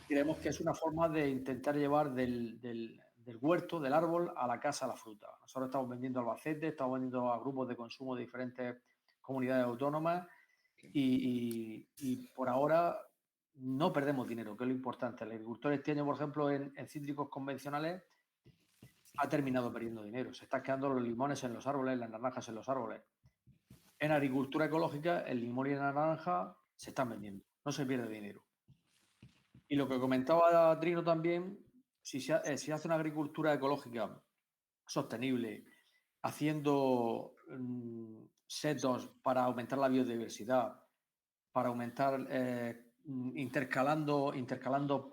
Creemos que es una forma de intentar llevar del huerto, del árbol, a la casa la fruta. Nosotros estamos vendiendo Albacete, estamos vendiendo a grupos de consumo de diferentes comunidades autónomas y por ahora no perdemos dinero, que es lo importante. El agricultor este año, por ejemplo, en cítricos convencionales ha terminado perdiendo dinero. Se están quedando los limones en los árboles, las naranjas en los árboles. En agricultura ecológica, el limón y la naranja se están vendiendo, no se pierde dinero. Y lo que comentaba Trino también, si se hace una agricultura ecológica sostenible, haciendo setos para aumentar la biodiversidad, para aumentar, intercalando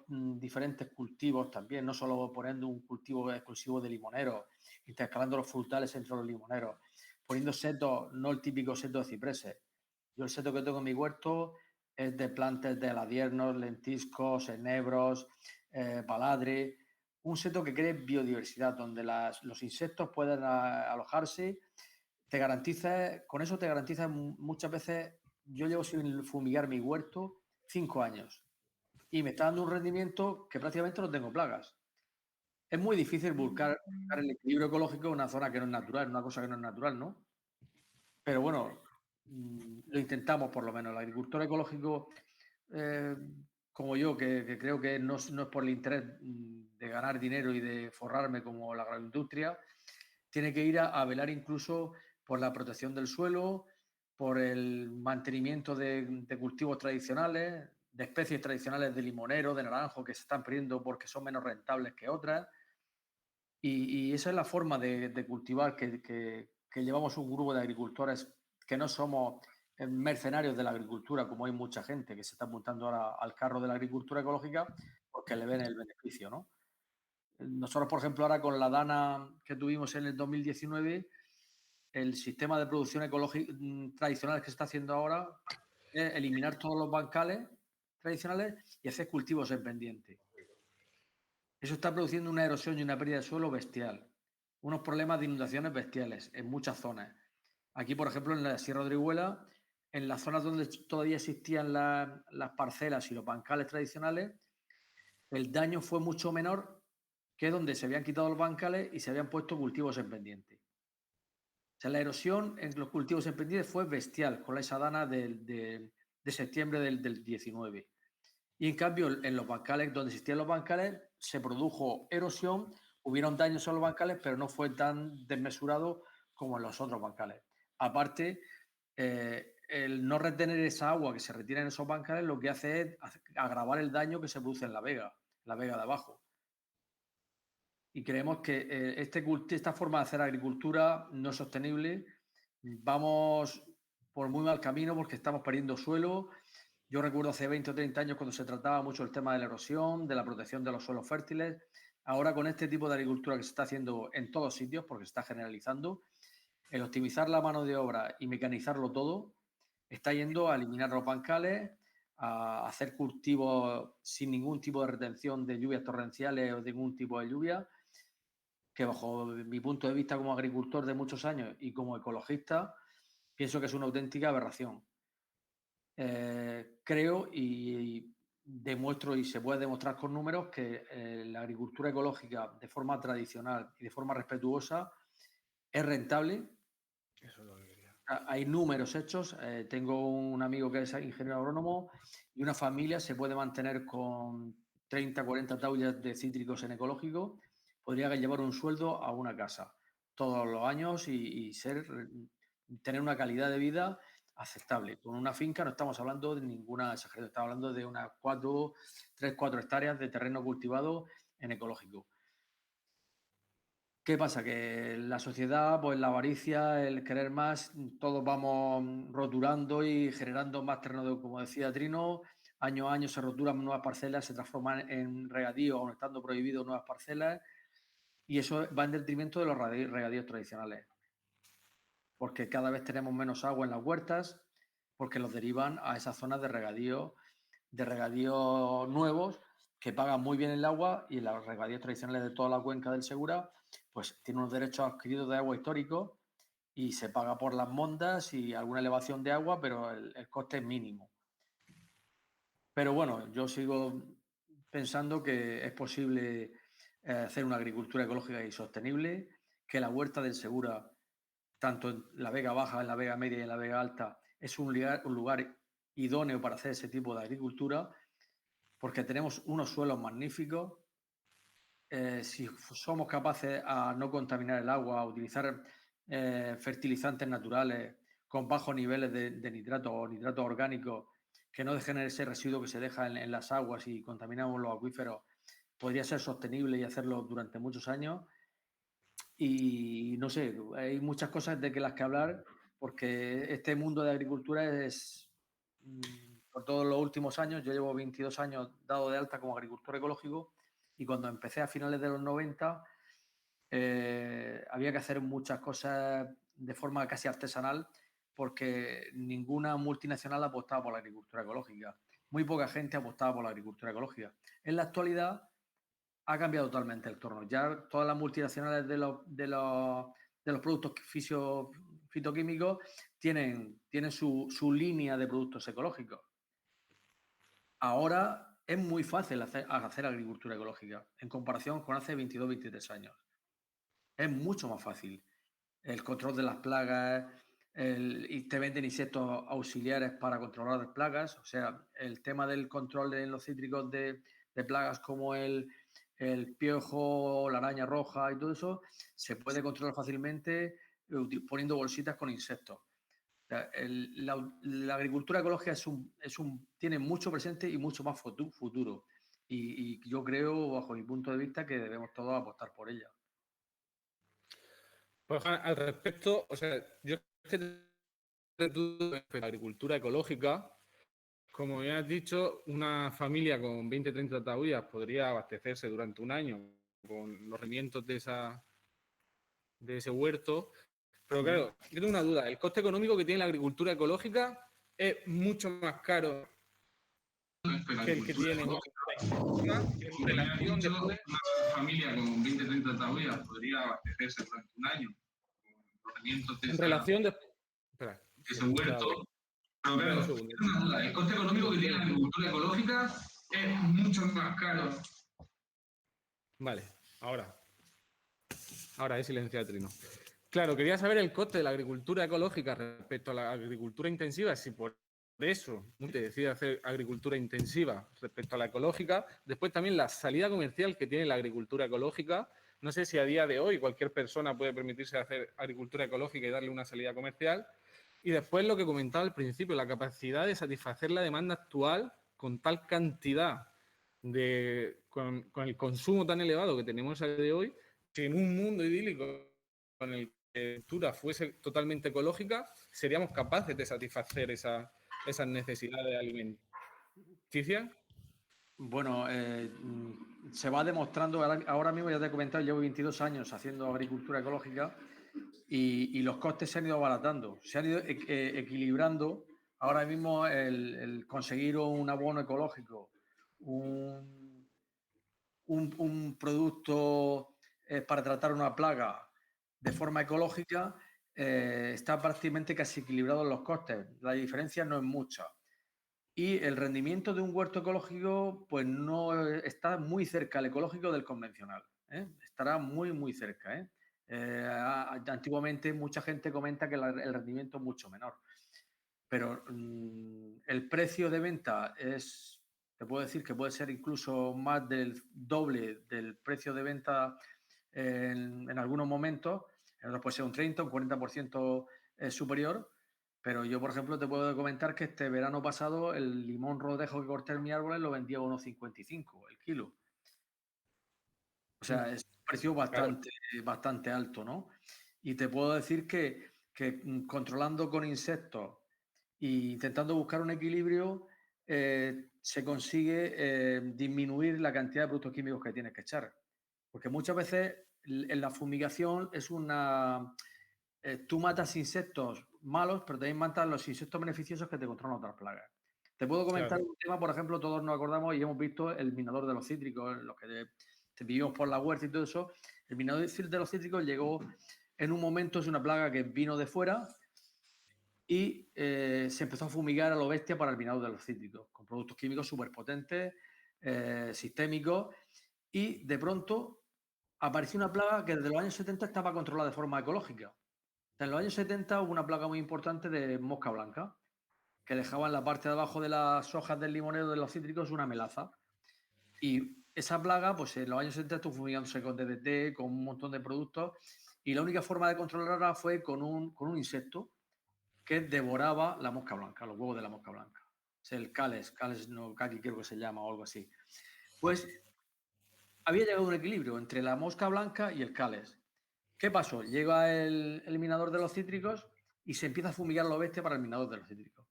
diferentes cultivos también, no solo poniendo un cultivo exclusivo de limoneros, intercalando los frutales entre los limoneros, poniendo setos, no el típico seto de cipreses. Yo el seto que tengo en mi huerto es de plantas de aladiernos, lentiscos, enebros, baladre, un seto que cree biodiversidad, donde los insectos pueden alojarse, con eso te garantiza muchas veces. Yo llevo sin fumigar mi huerto 5 años y me está dando un rendimiento que prácticamente no tengo plagas. Es muy difícil buscar el equilibrio ecológico en una zona que no es natural, una cosa que no es natural, ¿no? Pero bueno, lo intentamos por lo menos. El agricultor ecológico, como yo, que creo que no es por el interés de ganar dinero y de forrarme como la agroindustria, tiene que ir a velar incluso por la protección del suelo, por el mantenimiento de cultivos tradicionales, de especies tradicionales de limonero, de naranjo, que se están perdiendo porque son menos rentables que otras. Y esa es la forma de cultivar que llevamos un grupo de agricultores que no somos mercenarios de la agricultura, como hay mucha gente que se está apuntando ahora al carro de la agricultura ecológica porque le ven el beneficio, ¿no? Nosotros, por ejemplo, ahora con la DANA que tuvimos en el 2019, el sistema de producción ecológica tradicional que se está haciendo ahora es eliminar todos los bancales tradicionales y hacer cultivos en pendiente. Eso está produciendo una erosión y una pérdida de suelo bestial, unos problemas de inundaciones bestiales en muchas zonas. Aquí, por ejemplo, en la Sierra de Orihuela, en las zonas donde todavía existían las parcelas y los bancales tradicionales, el daño fue mucho menor que donde se habían quitado los bancales y se habían puesto cultivos en pendiente. O sea, la erosión en los cultivos en pendiente fue bestial con esa dana de septiembre del 19. Y en cambio, en los bancales, donde existían los bancales, se produjo erosión, hubieron daños en los bancales, pero no fue tan desmesurado como en los otros bancales. Aparte, el no retener esa agua que se retira en esos bancales lo que hace es agravar el daño que se produce en la vega de abajo. Y creemos que esta forma de hacer agricultura no es sostenible. Vamos por muy mal camino porque estamos perdiendo suelo. Yo recuerdo hace 20 o 30 años cuando se trataba mucho el tema de la erosión, de la protección de los suelos fértiles. Ahora con este tipo de agricultura que se está haciendo en todos sitios, porque se está generalizando, el optimizar la mano de obra y mecanizarlo todo, está yendo a eliminar los bancales, a hacer cultivos sin ningún tipo de retención de lluvias torrenciales o de ningún tipo de lluvia, que bajo mi punto de vista como agricultor de muchos años y como ecologista, pienso que es una auténtica aberración. Creo y demuestro y se puede demostrar con números que la agricultura ecológica de forma tradicional y de forma respetuosa es rentable. Eso es lo que quería. Hay números hechos. Tengo un amigo que es ingeniero agrónomo y una familia se puede mantener con 30, 40 taullas de cítricos en ecológico. Podría llevar un sueldo a una casa todos los años y tener una calidad de vida aceptable. Con una finca no estamos hablando de ninguna exageración, estamos hablando de unas 3, 4 hectáreas de terreno cultivado en ecológico. ¿Qué pasa? Que la sociedad, pues la avaricia, el querer más, todos vamos roturando y generando más terreno, como decía Trino, año a año se roturan nuevas parcelas, se transforman en regadíos, aun estando prohibidos nuevas parcelas, y eso va en detrimento de los regadíos tradicionales. Porque cada vez tenemos menos agua en las huertas, porque los derivan a esas zonas de regadío nuevos que pagan muy bien el agua, y los regadíos tradicionales de toda la cuenca del Segura pues tienen unos derechos adquiridos de agua históricos y se paga por las mondas y alguna elevación de agua, pero el coste es mínimo. Pero bueno, yo sigo pensando que es posible hacer una agricultura ecológica y sostenible, que la huerta del Segura, tanto en la Vega Baja, en la Vega Media y en la Vega Alta, es un lugar idóneo para hacer ese tipo de agricultura porque tenemos unos suelos magníficos. Si somos capaces a no contaminar el agua, a utilizar fertilizantes naturales con bajos niveles de nitrato o nitrato orgánico, que no dejen ese residuo que se deja en las aguas y contaminamos los acuíferos, podría ser sostenible y hacerlo durante muchos años. Y no sé, hay muchas cosas de las que hablar, porque este mundo de agricultura es, por todos los últimos años, yo llevo 22 años dado de alta como agricultor ecológico, y cuando empecé a finales de los 90, había que hacer muchas cosas de forma casi artesanal, porque ninguna multinacional apostaba por la agricultura ecológica. Muy poca gente apostaba por la agricultura ecológica. En la actualidad ha cambiado totalmente el torno. Ya todas las multinacionales de los productos fitoquímicos tienen su línea de productos ecológicos. Ahora es muy fácil hacer agricultura ecológica en comparación con hace 22, 23 años. Es mucho más fácil. El control de las plagas, y te venden insectos auxiliares para controlar las plagas. O sea, el tema del control de los cítricos de plagas como el piojo, la araña roja y todo eso, se puede controlar fácilmente poniendo bolsitas con insectos. O sea, la agricultura ecológica tiene mucho presente y mucho más futuro. Y yo creo, bajo mi punto de vista, que debemos todos apostar por ella. Pues al respecto, o sea, yo la agricultura ecológica, como ya has dicho, una familia con 20, 30 tahuías podría abastecerse durante un año con los rendimientos de ese huerto. Pero claro, yo tengo una duda. El coste económico que tiene la agricultura ecológica es mucho más caro que el que tiene una relación de... Una familia con 20, 30 tahuías podría abastecerse durante un año con los rendimientos de en relación de... Espera, ese huerto. Pero claro, tengo una duda. El coste económico que tiene la agricultura ecológica es mucho más caro. Vale, ahora he silenciado a Trino. Claro, quería saber el coste de la agricultura ecológica respecto a la agricultura intensiva, si por eso te decide hacer agricultura intensiva respecto a la ecológica. Después también la salida comercial que tiene la agricultura ecológica. No sé si a día de hoy cualquier persona puede permitirse hacer agricultura ecológica y darle una salida comercial. Y después lo que comentaba al principio, la capacidad de satisfacer la demanda actual con tal cantidad con el consumo tan elevado que tenemos a día de hoy, que en un mundo idílico con el que la agricultura fuese totalmente ecológica, seríamos capaces de satisfacer esas necesidades alimenticias. Bueno, se va demostrando, ahora mismo ya te he comentado, llevo 22 años haciendo agricultura ecológica y los costes se han ido abaratando, se han ido equilibrando. Ahora mismo el conseguir un abono ecológico, un producto para tratar una plaga de forma ecológica, está prácticamente casi equilibrado en los costes. La diferencia no es mucha. Y el rendimiento de un huerto ecológico, pues no está muy cerca el ecológico del convencional. Estará muy, muy cerca. Antiguamente mucha gente comenta que el rendimiento es mucho menor. Pero el precio de venta te puedo decir que puede ser incluso más del doble del precio de venta en algunos momentos. En otros puede ser un 30 o un 40% superior. Pero yo, por ejemplo, te puedo comentar que este verano pasado el limón rodejo que corté en mi árbol lo vendía a 1,55 el kilo. O sea, es un precio bastante alto, ¿no? Y te puedo decir que controlando con insectos e intentando buscar un equilibrio, se consigue disminuir la cantidad de productos químicos que tienes que echar. Porque muchas veces en la fumigación es tú matas insectos malos, pero también matas los insectos beneficiosos que te controlan otras plagas. Te puedo comentar un tema, por ejemplo, todos nos acordamos y hemos visto el minador de los cítricos, los que vivimos por la huerta y todo eso. El minador de los cítricos llegó en un momento, es una plaga que vino de fuera y se empezó a fumigar a lo bestia para el minado de los cítricos, con productos químicos súper potentes, sistémicos, y de pronto apareció una plaga que desde los años 70 estaba controlada de forma ecológica. En los años 70 hubo una plaga muy importante de mosca blanca, que dejaba en la parte de abajo de las hojas del limonero de los cítricos una melaza, Y esa plaga, pues en los años 70 estuvo fumigándose con DDT, con un montón de productos, y la única forma de controlarla fue con un insecto que devoraba la mosca blanca, los huevos de la mosca blanca. Es el Cales no, Kaki creo que se llama o algo así. Pues había llegado a un equilibrio entre la mosca blanca y el Cales. ¿Qué pasó? Llega el eliminador de los cítricos y se empieza a fumigar lo bestia para el eliminador de los cítricos.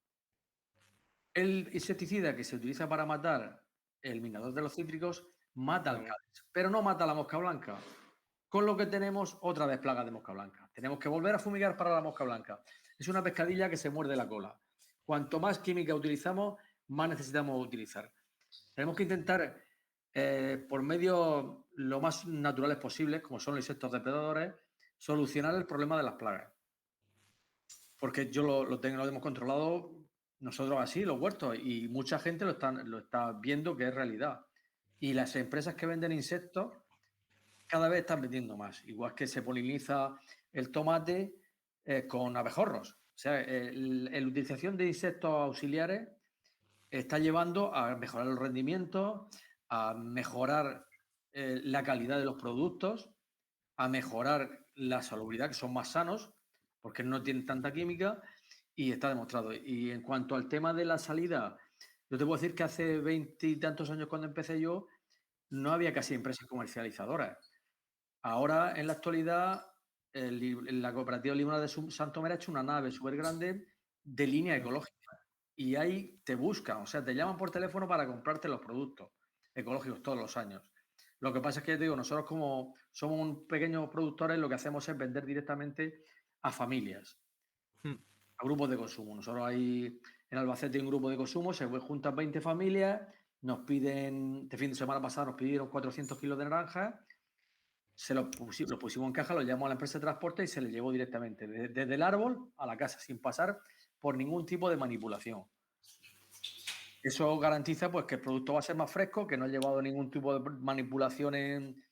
El insecticida que se utiliza para matar el eliminador de los cítricos mata al Cales, pero no mata a la mosca blanca. Con lo que tenemos otra vez plaga de mosca blanca. Tenemos que volver a fumigar para la mosca blanca. Es una pescadilla que se muerde la cola. Cuanto más química utilizamos, más necesitamos utilizar. Tenemos que intentar, por medios lo más naturales posibles, como son los insectos depredadores, solucionar el problema de las plagas. Porque yo lo hemos controlado nosotros así, los huertos, y mucha gente lo está viendo que es realidad. Y las empresas que venden insectos cada vez están vendiendo más. Igual que se poliniza el tomate con abejorros. O sea, la utilización de insectos auxiliares está llevando a mejorar el rendimiento, a mejorar la calidad de los productos, a mejorar la salubridad, que son más sanos, porque no tienen tanta química, y está demostrado. Y en cuanto al tema de la salida, yo te puedo decir que hace 20 y tantos años cuando empecé yo, no había casi empresas comercializadoras. Ahora, en la actualidad, la cooperativa limonada de Santomera ha hecho una nave súper grande de línea ecológica. Y ahí te buscan, o sea, te llaman por teléfono para comprarte los productos ecológicos todos los años. Lo que pasa es que, te digo, nosotros como somos un pequeños productores, lo que hacemos es vender directamente a familias, a grupos de consumo. Nosotros ahí en Albacete hay un grupo de consumo, se juntan 20 familias, nos piden, este fin de semana pasado nos pidieron 400 kilos de naranja, lo pusimos en caja, lo llevamos a la empresa de transporte y se le llevó directamente desde el árbol a la casa, sin pasar por ningún tipo de manipulación. Eso garantiza pues, que el producto va a ser más fresco, que no ha llevado ningún tipo de manipulación.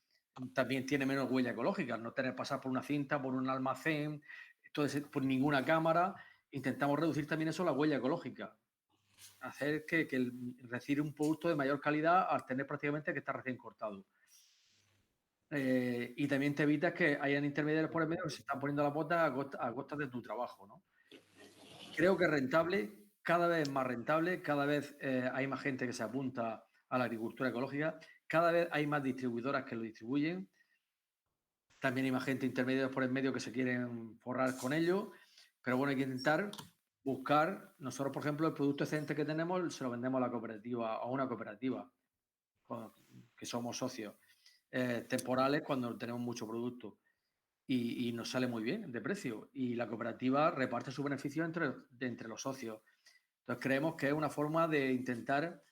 También tiene menos huella ecológica, no tener que pasar por una cinta, por un almacén, por ninguna cámara. Intentamos reducir también eso, la huella ecológica. Hacer que recibir un producto de mayor calidad al tener prácticamente que está recién cortado. Y también te evitas que hayan intermediarios por el medio que se están poniendo la bota a costa de tu trabajo, ¿no? Creo que es rentable, cada vez más rentable, cada vez hay más gente que se apunta a la agricultura ecológica, cada vez hay más distribuidoras que lo distribuyen, también hay más gente intermediarios por el medio que se quieren forrar con ello, pero bueno, hay que intentar buscar, nosotros por ejemplo el producto excedente que tenemos se lo vendemos a la cooperativa, a una cooperativa, que somos socios. Temporales cuando tenemos mucho producto y nos sale muy bien de precio y la cooperativa reparte su beneficio entre los socios. Entonces creemos que es una forma de intentar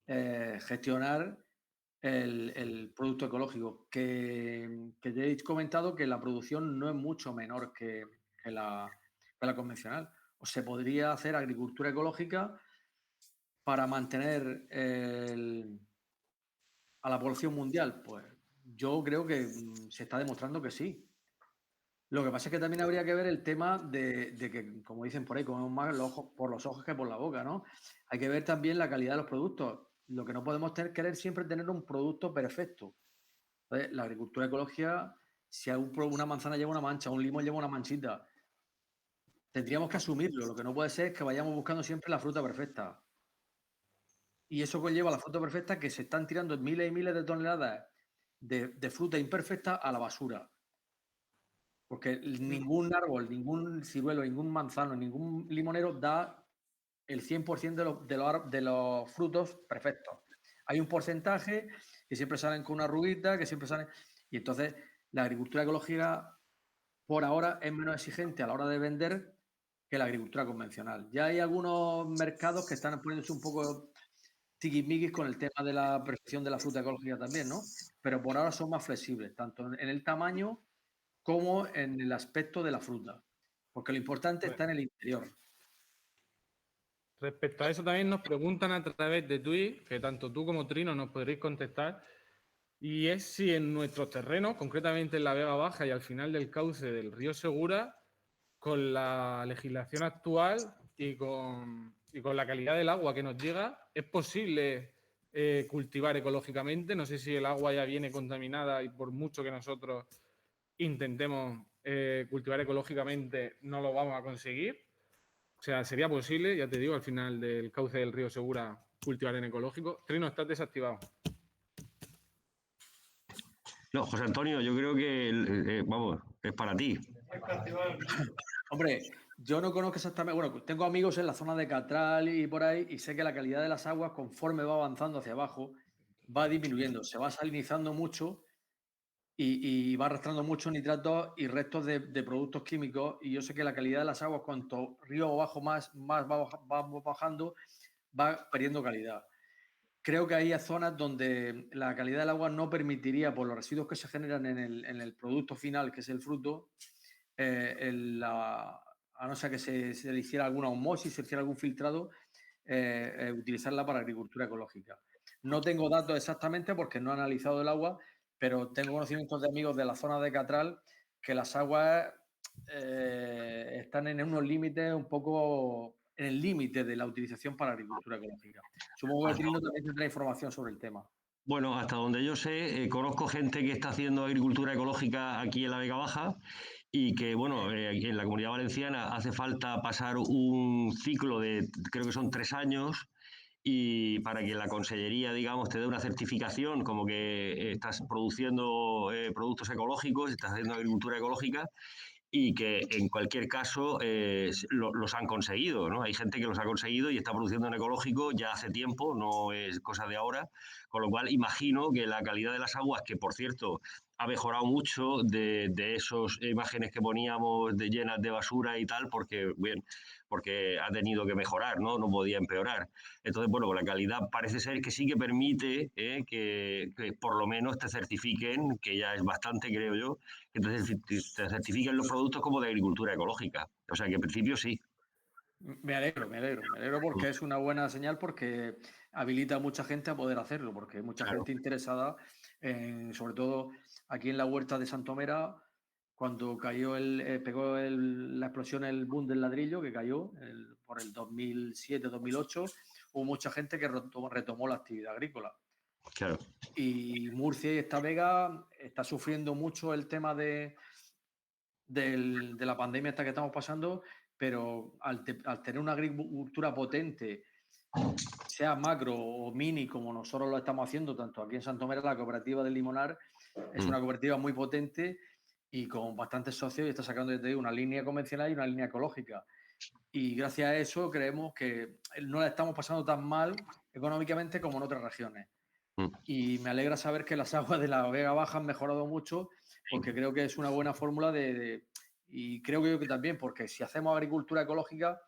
gestionar el producto ecológico, que ya he comentado que la producción no es mucho menor que la convencional. O se podría hacer agricultura ecológica para mantener a la población mundial, pues yo creo que se está demostrando que sí. Lo que pasa es que también habría que ver el tema de que, como dicen por ahí, comemos más por los ojos que por la boca, ¿no? Hay que ver también la calidad de los productos. Lo que no podemos querer siempre tener un producto perfecto. Entonces, la agricultura ecológica, si una manzana lleva una mancha, un limón lleva una manchita, tendríamos que asumirlo. Lo que no puede ser es que vayamos buscando siempre la fruta perfecta. Y eso conlleva la fruta perfecta, que se están tirando miles y miles de toneladas de fruta imperfecta a la basura. Porque ningún árbol, ningún ciruelo, ningún manzano, ningún limonero da el 100% de los frutos perfectos. Hay un porcentaje que siempre salen con una arruguita, que siempre salen... Y entonces la agricultura ecológica por ahora es menos exigente a la hora de vender que la agricultura convencional. Ya hay algunos mercados que están poniéndose un poco tiquismiquis con el tema de la perfección de la fruta ecológica también, ¿no? Pero por ahora son más flexibles, tanto en el tamaño como en el aspecto de la fruta. Porque lo importante está en el interior. Respecto a eso también nos preguntan a través de Twitter, que tanto tú como Trino nos podréis contestar, y es si en nuestros terrenos, concretamente en la Vega Baja y al final del cauce del río Segura, con la legislación actual y con la calidad del agua que nos llega, es posible cultivar ecológicamente. No sé si el agua ya viene contaminada y por mucho que nosotros intentemos cultivar ecológicamente, no lo vamos a conseguir. O sea, sería posible, ya te digo, al final del cauce del río Segura, cultivar en ecológico. Trino, estás desactivado. No, José Antonio, yo creo que, vamos, es para ti. Hombre, yo no conozco exactamente, bueno, tengo amigos en la zona de Catral y por ahí, y sé que la calidad de las aguas, conforme va avanzando hacia abajo, va disminuyendo, se va salinizando mucho y va arrastrando muchos nitratos y restos de productos químicos. Y yo sé que la calidad de las aguas, cuanto río abajo más va bajando, va perdiendo calidad. Creo que hay zonas donde la calidad del agua no permitiría, por los residuos que se generan en el producto final, que es el fruto, a no ser que se le hiciera alguna osmosis, se hiciera algún filtrado, utilizarla para agricultura ecológica. No tengo datos exactamente porque no he analizado el agua, pero tengo conocimientos de amigos de la zona de Catral que las aguas están en unos límites un poco en el límite de la utilización para agricultura ecológica. Supongo que Trino también tendrá información sobre el tema. Bueno, hasta donde yo sé, conozco gente que está haciendo agricultura ecológica aquí en la Vega Baja y que, bueno, aquí en la Comunidad Valenciana hace falta pasar un ciclo de, creo que son 3 años, y para que la consellería, digamos, te dé una certificación como que estás produciendo productos ecológicos, estás haciendo agricultura ecológica, y que en cualquier caso los han conseguido, ¿no? Hay gente que los ha conseguido y está produciendo en ecológico ya hace tiempo, no es cosa de ahora, con lo cual imagino que la calidad de las aguas, que por cierto ha mejorado mucho de esas imágenes que poníamos de llenas de basura y tal, porque, bien, porque ha tenido que mejorar, ¿no? No podía empeorar. Entonces, bueno, la calidad parece ser que sí que permite que por lo menos te certifiquen, que ya es bastante, creo yo, que te certifiquen los productos como de agricultura ecológica. O sea que en principio sí. Me alegro porque es una buena señal porque habilita a mucha gente a poder hacerlo, porque hay mucha gente interesada, sobre todo aquí en la huerta de Santomera, cuando cayó pegó la explosión, el boom del ladrillo que cayó por el 2007-2008, hubo mucha gente que retomó la actividad agrícola. Claro. Y Murcia y esta Vega está sufriendo mucho el tema de la pandemia esta que estamos pasando, pero al tener una agricultura potente, sea macro o mini, como nosotros lo estamos haciendo, tanto aquí en Santomera, la cooperativa del Limonar es una cooperativa muy potente y con bastantes socios y está sacando desde una línea convencional y una línea ecológica. Y gracias a eso creemos que no la estamos pasando tan mal económicamente como en otras regiones. Y me alegra saber que las aguas de la Vega Baja han mejorado mucho, porque creo que es una buena fórmula y creo que yo que también, porque si hacemos agricultura ecológica,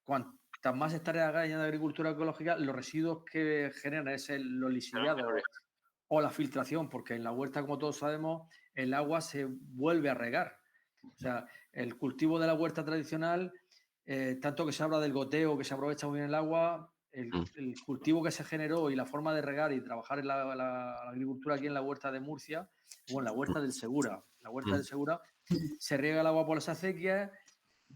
cuantas más hectáreas haga de agricultura ecológica, los residuos que generan es los lixiviados o la filtración, porque en la huerta, como todos sabemos, el agua se vuelve a regar. O sea, el cultivo de la huerta tradicional, tanto que se habla del goteo, que se aprovecha muy bien el agua, el cultivo que se generó y la forma de regar y trabajar en la agricultura aquí en la huerta de Murcia, o en la huerta del Segura. La huerta del Segura se riega el agua por las acequias,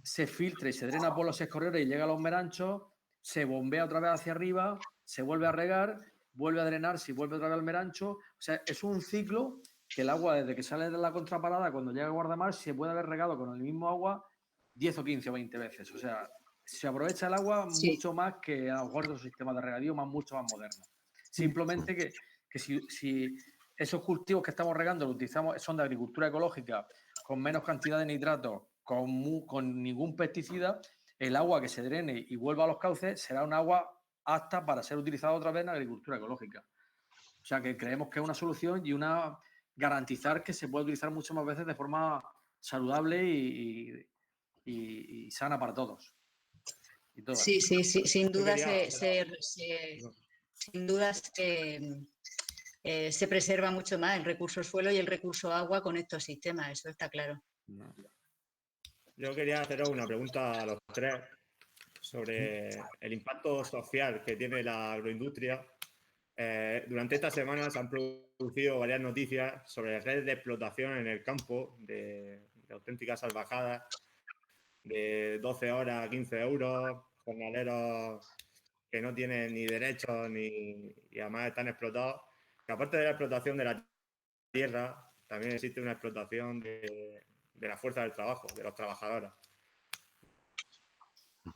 se filtra y se drena por los escorredores y llega a los meranchos, se bombea otra vez hacia arriba, se vuelve a regar, vuelve a drenarse y vuelve otra vez al merancho. O sea, es un ciclo que el agua, desde que sale de la contraparada, cuando llega a guardamar, se puede haber regado con el mismo agua 10 o 15 o 20 veces. O sea, se aprovecha el agua mucho más que a lo mejor otros sistemas de regadío mucho más modernos. Simplemente que si esos cultivos que estamos regando los utilizamos, son de agricultura ecológica, con menos cantidad de nitratos, con ningún pesticida, el agua que se drene y vuelva a los cauces será un agua apta para ser utilizada otra vez en agricultura ecológica. O sea, que creemos que es una solución y garantizar que se puede utilizar muchas más veces de forma saludable y sana para todos. Sí, sin duda se preserva mucho más el recurso suelo y el recurso agua con estos sistemas, eso está claro. Yo quería haceros una pregunta a los tres sobre el impacto social que tiene la agroindustria. Durante esta semana se han producido varias noticias sobre redes de explotación en el campo, de auténticas salvajadas, de 12 horas a 15 euros, jornaleros que no tienen ni derechos y además están explotados. Que aparte de la explotación de la tierra, también existe una explotación de la fuerza del trabajo, de los trabajadores.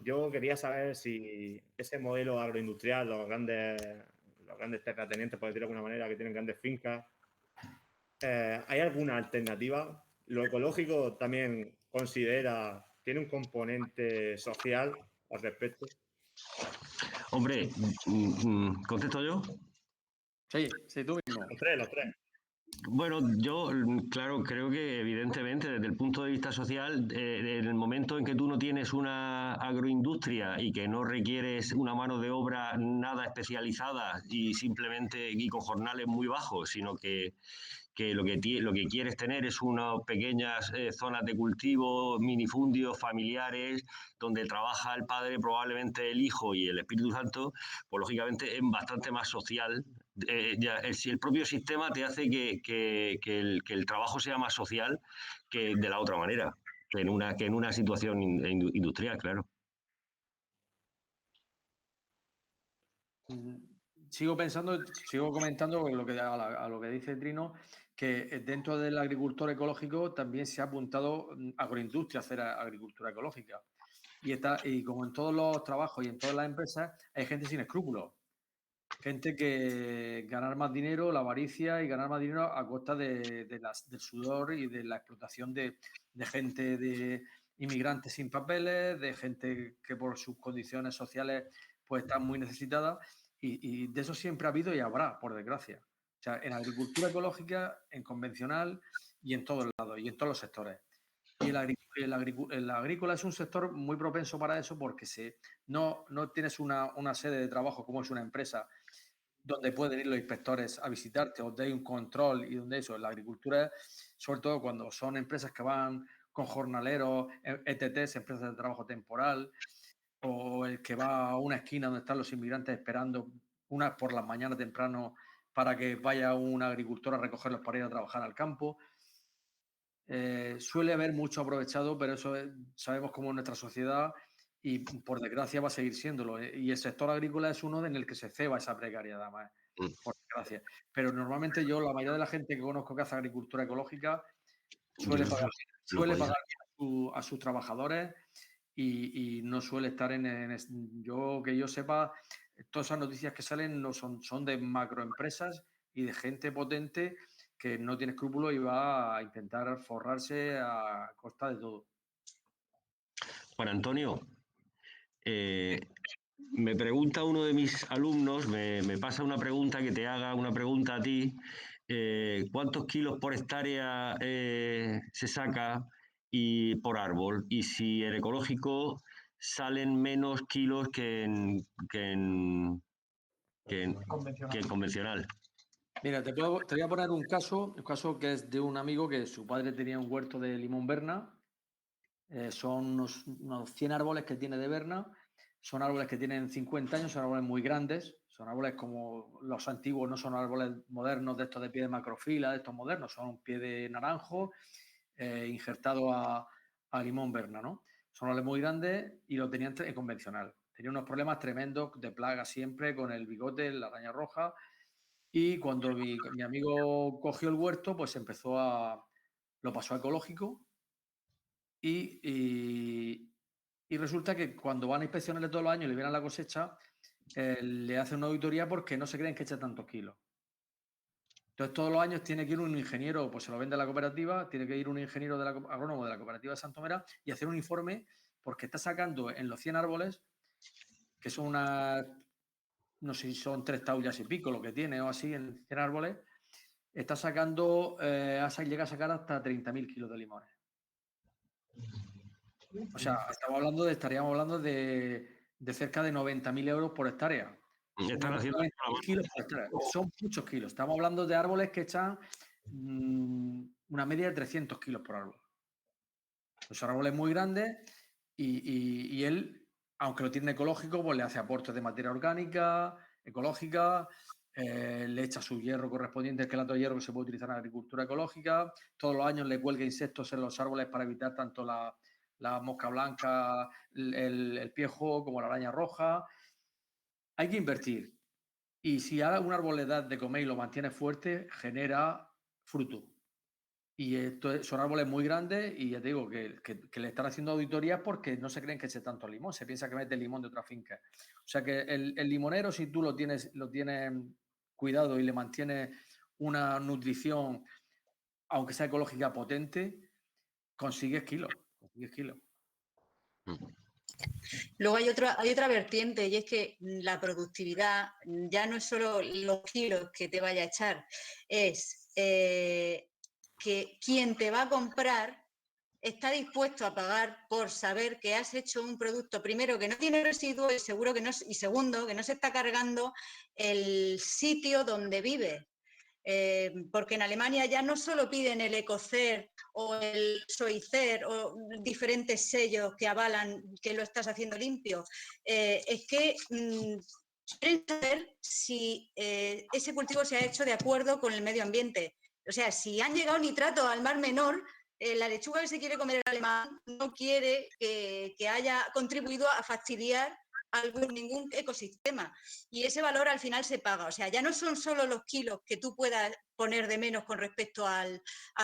Yo quería saber si ese modelo agroindustrial, los grandes terratenientes, por decirlo de alguna manera, que tienen grandes fincas, ¿hay alguna alternativa? Lo ecológico también tiene un componente social al respecto. Hombre, ¿contesto yo? Sí, tú mismo. Los tres. Bueno, yo, claro, creo que evidentemente desde el punto de vista social, en el momento en que tú no tienes una agroindustria y que no requieres una mano de obra nada especializada y simplemente y con jornales muy bajos, sino que lo que quieres tener es unas pequeñas zonas de cultivo, minifundios familiares, donde trabaja el padre, probablemente el hijo y el Espíritu Santo, pues lógicamente es bastante más social. Si el propio sistema te hace que el trabajo sea más social que de la otra manera, que en una situación industrial, claro. Sigo comentando a lo que dice Trino, que dentro del agricultor ecológico también se ha apuntado agroindustria a hacer agricultura ecológica. Y como en todos los trabajos y en todas las empresas, hay gente sin escrúpulos. Gente que ganar más dinero, la avaricia y ganar más dinero a costa del sudor y de la explotación de gente, de inmigrantes sin papeles, de gente que por sus condiciones sociales pues están muy necesitadas. Y de eso siempre ha habido y habrá, por desgracia. O sea, en agricultura ecológica, en convencional y en todos lados y en todos los sectores. Y el agrícola es un sector muy propenso para eso porque no tienes una sede de trabajo como es una empresa donde pueden ir los inspectores a visitarte, donde hay un control y donde eso, la agricultura, sobre todo cuando son empresas que van con jornaleros, ETTs, empresas de trabajo temporal, o el que va a una esquina donde están los inmigrantes esperando unas por las mañanas temprano para que vaya un agricultor a recogerlos para ir a trabajar al campo. Suele haber mucho aprovechado, pero eso sabemos cómo es nuestra sociedad y por desgracia va a seguir siéndolo. Y el sector agrícola es uno en el que se ceba esa precariedad, además, por desgracia. Pero normalmente la mayoría de la gente que conozco que hace agricultura ecológica suele pagar a sus trabajadores y no suele estar que yo sepa, todas esas noticias que salen no son de macroempresas y de gente potente que no tiene escrúpulos y va a intentar forrarse a costa de todo. Juan Antonio, me pregunta uno de mis alumnos, me pasa una pregunta, que te haga una pregunta a ti. ¿Cuántos kilos por hectárea se saca y por árbol? Y si en ecológico salen menos kilos que en convencional. Mira, te voy a poner un caso que es de un amigo que su padre tenía un huerto de limón Berna. Son unos 100 árboles que tiene de Berna. Son árboles que tienen 50 años, son árboles muy grandes, son árboles como los antiguos, no son árboles modernos de estos de pie de macrofila, de estos modernos, son un pie de naranjo injertado a limón Berna, ¿no? Son árboles muy grandes y lo tenían en convencional. Tenía unos problemas tremendos de plaga siempre con el bigote, la araña roja. Y cuando mi amigo cogió el huerto, pues lo pasó a ecológico y resulta que cuando van a inspeccionarle todos los años y le vienen la cosecha, le hacen una auditoría porque no se creen que echa tantos kilos. Entonces todos los años tiene que ir un ingeniero, pues se lo vende a la cooperativa, tiene que ir un ingeniero agrónomo de la cooperativa de Santomera y hacer un informe porque está sacando en los 100 árboles, que son no sé si son 3 taullas y pico lo que tiene o así en 100 árboles, está sacando, llega a sacar hasta 30.000 kilos de limones. O sea, estaríamos hablando de cerca de 90.000 euros por hectárea. Son muchos kilos. Estamos hablando de árboles que echan una media de 300 kilos por árbol. Son árboles muy grandes y él, aunque lo tiene ecológico, pues le hace aportes de materia orgánica, ecológica, le echa su hierro correspondiente, el quelato de hierro que se puede utilizar en la agricultura ecológica. Todos los años le cuelga insectos en los árboles para evitar tanto la mosca blanca, el piejo como la araña roja. Hay que invertir. Y si un árbol le das de comer y lo mantiene fuerte, genera fruto. Y son árboles muy grandes y ya te digo que le están haciendo auditorías porque no se creen que eche tanto limón, se piensa que mete limón de otra finca. O sea que el limonero, si tú lo tienes cuidado y le mantienes una nutrición, aunque sea ecológica potente, consigues kilos. Luego hay otra vertiente y es que la productividad ya no es solo los kilos que te vaya a echar, es que quien te va a comprar está dispuesto a pagar por saber que has hecho un producto, primero, que no tiene residuos y segundo, que no se está cargando el sitio donde vive. Porque en Alemania ya no solo piden el Ecocer o el Soicer o diferentes sellos que avalan que lo estás haciendo limpio, es que quieren saber si ese cultivo se ha hecho de acuerdo con el medio ambiente. O sea, si han llegado nitratos al Mar Menor, la lechuga que se quiere comer el alemán no quiere que haya contribuido a fastidiar ningún ecosistema. Y ese valor al final se paga. O sea, ya no son solo los kilos que tú puedas poner de menos con respecto a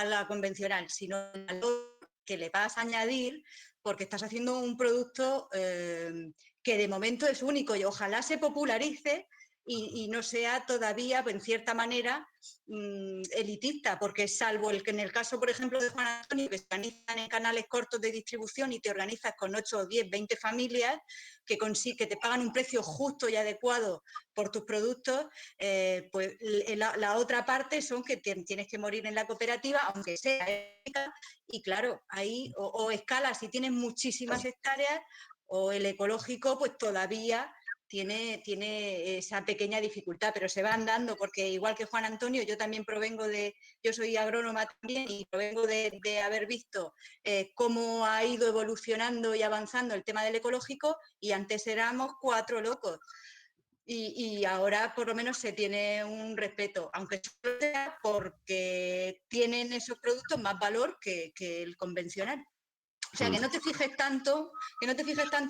la convencional, sino el valor que le vas a añadir porque estás haciendo un producto que de momento es único y ojalá se popularice y no sea todavía, en cierta manera, elitista, porque salvo en el caso, por ejemplo, de Juan Antonio, que se organizan en canales cortos de distribución y te organizas con 8, 10, 20 familias que te pagan un precio justo y adecuado por tus productos, pues la otra parte son que tienes que morir en la cooperativa, aunque sea ética, y claro, ahí o escalas si tienes muchísimas hectáreas, o el ecológico pues todavía tiene esa pequeña dificultad, pero se van dando, porque igual que Juan Antonio, yo soy agrónoma también y provengo de haber visto cómo ha ido evolucionando y avanzando el tema del ecológico, y antes éramos 4 locos. Y ahora por lo menos se tiene un respeto, aunque sea porque tienen esos productos más valor que el convencional. O sea, que no te fijes tanto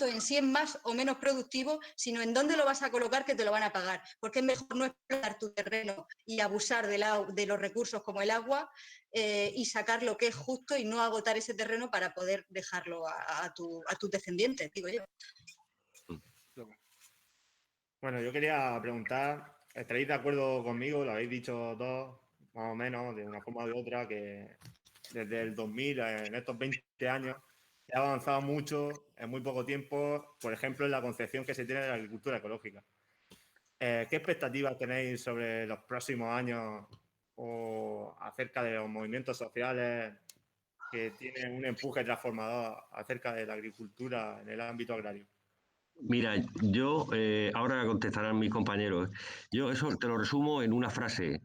en si es más o menos productivo, sino en dónde lo vas a colocar, que te lo van a pagar. Porque es mejor no explotar tu terreno y abusar de los recursos como el agua y sacar lo que es justo y no agotar ese terreno para poder dejarlo a tus descendientes, digo yo. Bueno, yo quería preguntar, ¿estaréis de acuerdo conmigo? Lo habéis dicho todos, más o menos, de una forma u de otra, que desde el 2000, en estos 20 años, se ha avanzado mucho en muy poco tiempo, por ejemplo, en la concepción que se tiene de la agricultura ecológica. ¿Qué expectativas tenéis sobre los próximos años o acerca de los movimientos sociales que tienen un empuje transformador acerca de la agricultura en el ámbito agrario? Mira, yo, ahora contestarán mis compañeros, yo eso te lo resumo en una frase.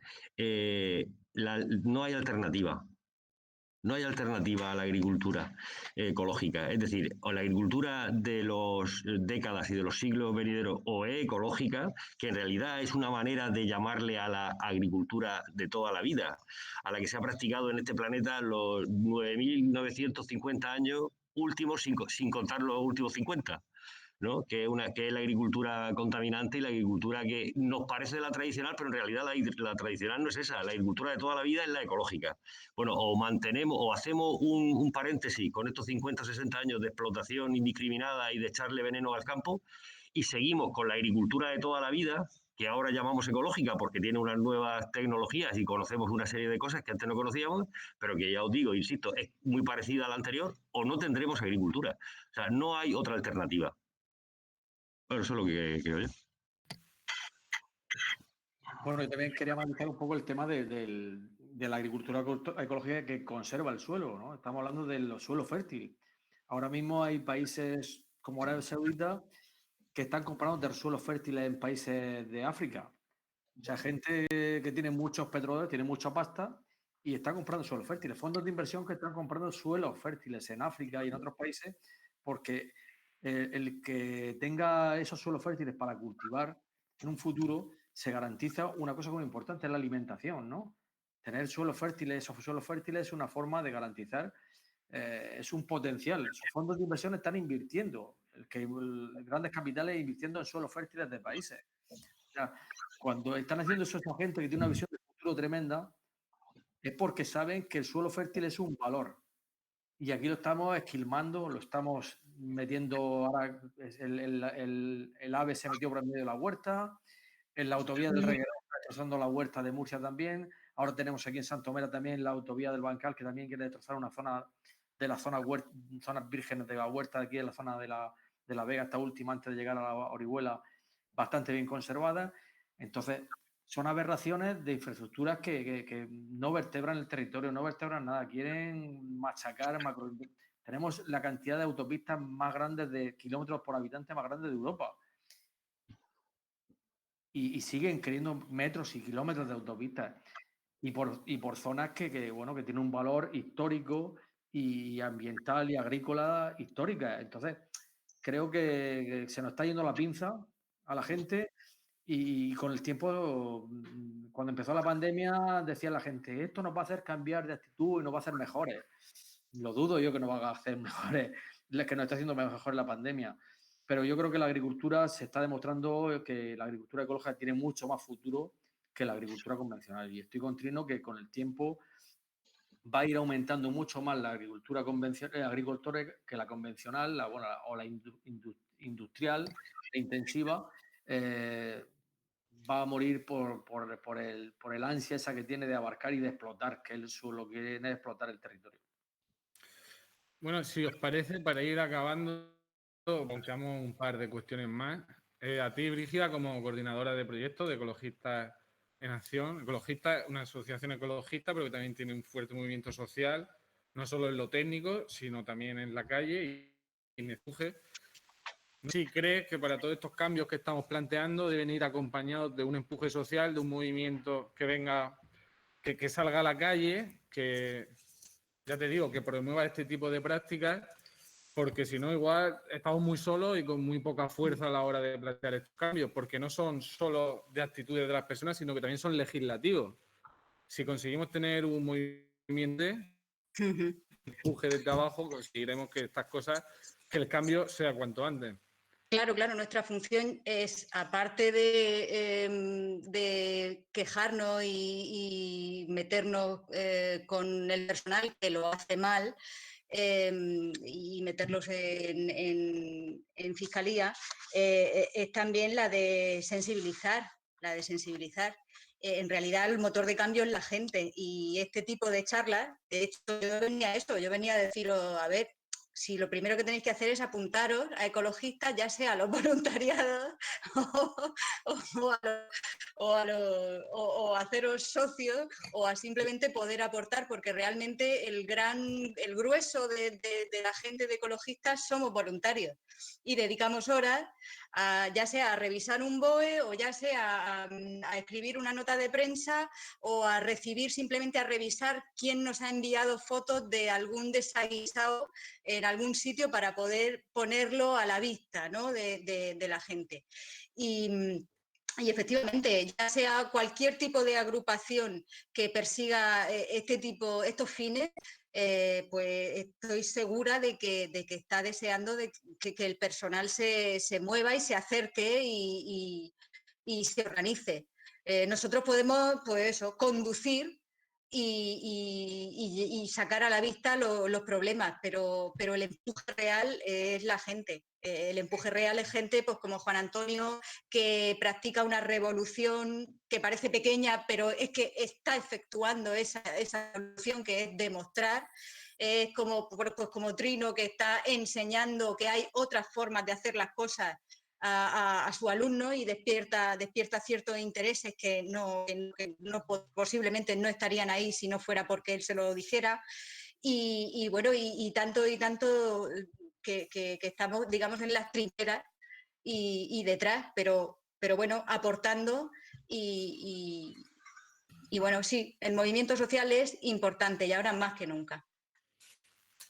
No hay alternativa. No hay alternativa a la agricultura ecológica. Es decir, o la agricultura de las décadas y de los siglos venideros o es ecológica, que en realidad es una manera de llamarle a la agricultura de toda la vida, a la que se ha practicado en este planeta los 9.950 años últimos, sin contar los últimos 50. ¿No? Que es la agricultura contaminante y la agricultura que nos parece la tradicional, pero en realidad la tradicional no es esa. La agricultura de toda la vida es la ecológica. Bueno, o mantenemos o hacemos un paréntesis con estos 50 o 60 años de explotación indiscriminada y de echarle veneno al campo y seguimos con la agricultura de toda la vida, que ahora llamamos ecológica porque tiene unas nuevas tecnologías y conocemos una serie de cosas que antes no conocíamos, pero que ya os digo, insisto, es muy parecida a la anterior, o no tendremos agricultura. O sea, no hay otra alternativa. Bueno, eso es lo que creo yo. Bueno, yo también quería analizar un poco el tema de la agricultura ecológica que conserva el suelo, ¿no? Estamos hablando de los suelos fértiles. Ahora mismo hay países como Arabia Saudita que están comprando suelos fértiles en países de África. O sea, gente que tiene muchos petróleos, tiene mucha pasta y está comprando suelos fértiles. Fondos de inversión que están comprando suelos fértiles en África y en otros países porque el que tenga esos suelos fértiles para cultivar en un futuro se garantiza una cosa muy importante, es la alimentación, ¿no? Tener suelos fértiles, esos suelos fértiles es una forma de garantizar, es un potencial. Esos fondos de inversión están invirtiendo grandes capitales invirtiendo en suelos fértiles de países. O sea, cuando están haciendo eso esta gente que tiene una visión de futuro tremenda, es porque saben que el suelo fértil es un valor. Y aquí lo estamos esquilmando, lo estamos metiendo ahora, el AVE se metió por el medio de la huerta, en la autovía del Reguerón está destrozando la huerta de Murcia también, ahora tenemos aquí en Santomera también la autovía del Bancal que también quiere destrozar una zona de las zonas vírgenes de la huerta, aquí en la zona de la Vega, esta última antes de llegar a la Orihuela, bastante bien conservada. Entonces, son aberraciones de infraestructuras que no vertebran el territorio, no vertebran nada, quieren machacar Tenemos la cantidad de autopistas más grandes de kilómetros por habitante más grande de Europa. Y siguen queriendo metros y kilómetros de autopistas. Y por zonas que tienen un valor histórico y ambiental y agrícola histórica. Entonces, creo que se nos está yendo la pinza a la gente. Y con el tiempo, cuando empezó la pandemia, decía la gente, esto nos va a hacer cambiar de actitud y nos va a hacer mejores. Lo dudo yo que nos va a hacer mejores, que nos está haciendo mejor la pandemia. Pero yo creo que la agricultura se está demostrando que la agricultura ecológica tiene mucho más futuro que la agricultura convencional. Y estoy con Trino que con el tiempo va a ir aumentando mucho más la agricultura agricultora que la convencional, o la industrial, la intensiva. Va a morir por el ansia esa que tiene de abarcar y de explotar, que él solo quiere explotar el territorio. Bueno, si os parece, para ir acabando, planteamos un par de cuestiones más. A ti, Brígida, como coordinadora de proyectos de Ecologistas en Acción. Ecologistas, una asociación ecologista, pero que también tiene un fuerte movimiento social, no solo en lo técnico, sino también en la calle y en el empuje. Si crees que para todos estos cambios que estamos planteando deben ir acompañados de un empuje social, de un movimiento que venga, que salga a la calle, que, ya te digo, que promueva este tipo de prácticas, porque si no, igual estamos muy solos y con muy poca fuerza a la hora de plantear estos cambios, porque no son solo de actitudes de las personas, sino que también son legislativos. Si conseguimos tener un movimiento de empuje de trabajo, conseguiremos que estas cosas, que el cambio sea cuanto antes. Claro, nuestra función es, aparte de quejarnos y meternos con el personal que lo hace mal y meterlos en fiscalía, es también la de sensibilizar. En realidad el motor de cambio es la gente y este tipo de charlas, de hecho yo venía a deciros, a ver, si lo primero que tenéis que hacer es apuntaros a ecologistas, ya sea a los voluntariados o a haceros socios o a simplemente poder aportar, porque realmente el grueso de la gente de ecologistas somos voluntarios y dedicamos horas ya sea a revisar un BOE o ya sea a escribir una nota de prensa o a recibir, simplemente a revisar quién nos ha enviado fotos de algún desaguisado en algún sitio para poder ponerlo a la vista, ¿no?, de la gente. Y efectivamente, ya sea cualquier tipo de agrupación que persiga estos fines, pues estoy segura de que está deseando que el personal se mueva y se acerque y se organice. Nosotros podemos, pues eso, conducir y sacar a la vista los problemas, pero el empuje real es la gente. El empuje real es gente pues, como Juan Antonio, que practica una revolución que parece pequeña, pero es que está efectuando esa revolución, que es demostrar. Es como Trino, que está enseñando que hay otras formas de hacer las cosas a su alumno y despierta ciertos intereses que posiblemente no estarían ahí si no fuera porque él se lo dijera. Y tanto que estamos, digamos, en las trincheras y detrás, pero bueno, aportando y bueno, sí, el movimiento social es importante y ahora más que nunca.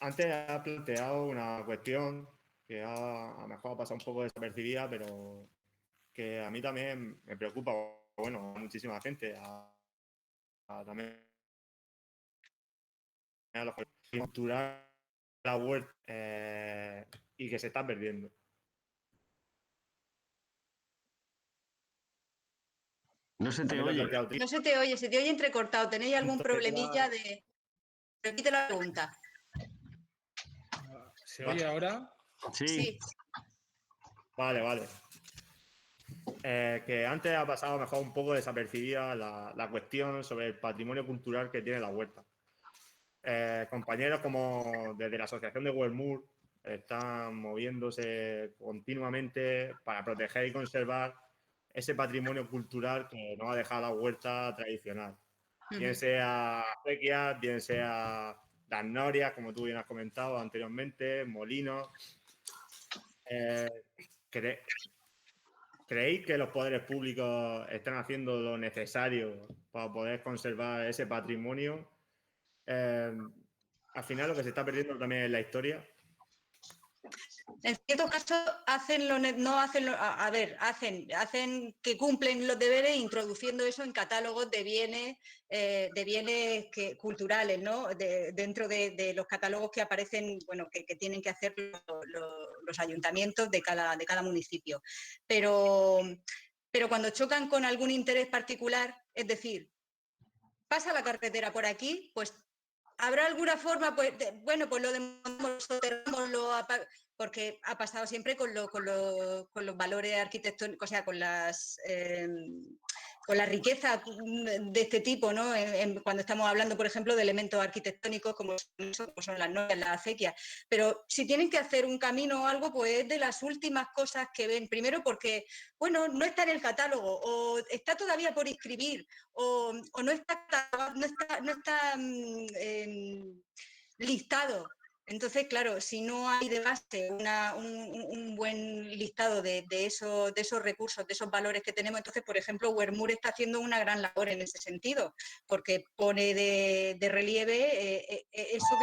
Antes ha planteado una cuestión que a lo mejor ha pasado un poco desapercibida, pero que a mí también me preocupa, bueno, a muchísima gente, también a los cultural la huerta y que se está perdiendo. No se te También lo he oye. planteado trino. No se te oye entrecortado. ¿Tenéis algún problemilla de...? Repite la pregunta. ¿Se oye ahora? Sí. Sí. Vale. Que antes ha pasado mejor un poco desapercibida la cuestión sobre el patrimonio cultural que tiene la huerta. Compañeros como desde la Asociación de Huermur están moviéndose continuamente para proteger y conservar ese patrimonio cultural que nos ha dejado la huerta tradicional. Bien sea acequias, bien sea las norias, como tú bien has comentado anteriormente, molinos. ¿Creéis que los poderes públicos están haciendo lo necesario para poder conservar ese patrimonio? Al final lo que se está perdiendo también es la historia. En ciertos casos hacen que cumplen los deberes introduciendo eso en catálogos de bienes culturales, ¿no? Dentro de los catálogos que aparecen, bueno, que tienen que hacer los ayuntamientos de cada municipio. Pero cuando chocan con algún interés particular, es decir, pasa la carretera por aquí, pues habrá alguna forma, pues lo demandamos, porque ha pasado siempre con los valores arquitectónicos, o sea, con la riqueza de este tipo, ¿no? Cuando estamos hablando, por ejemplo, de elementos arquitectónicos como son las norias, las acequias. Pero si tienen que hacer un camino o algo, pues es de las últimas cosas que ven. Primero porque, bueno, no está en el catálogo, o está todavía por inscribir, o no está listado. Entonces, claro, si no hay de base un buen listado de esos recursos, de esos valores que tenemos, entonces, por ejemplo, Huermur está haciendo una gran labor en ese sentido, porque pone de relieve eso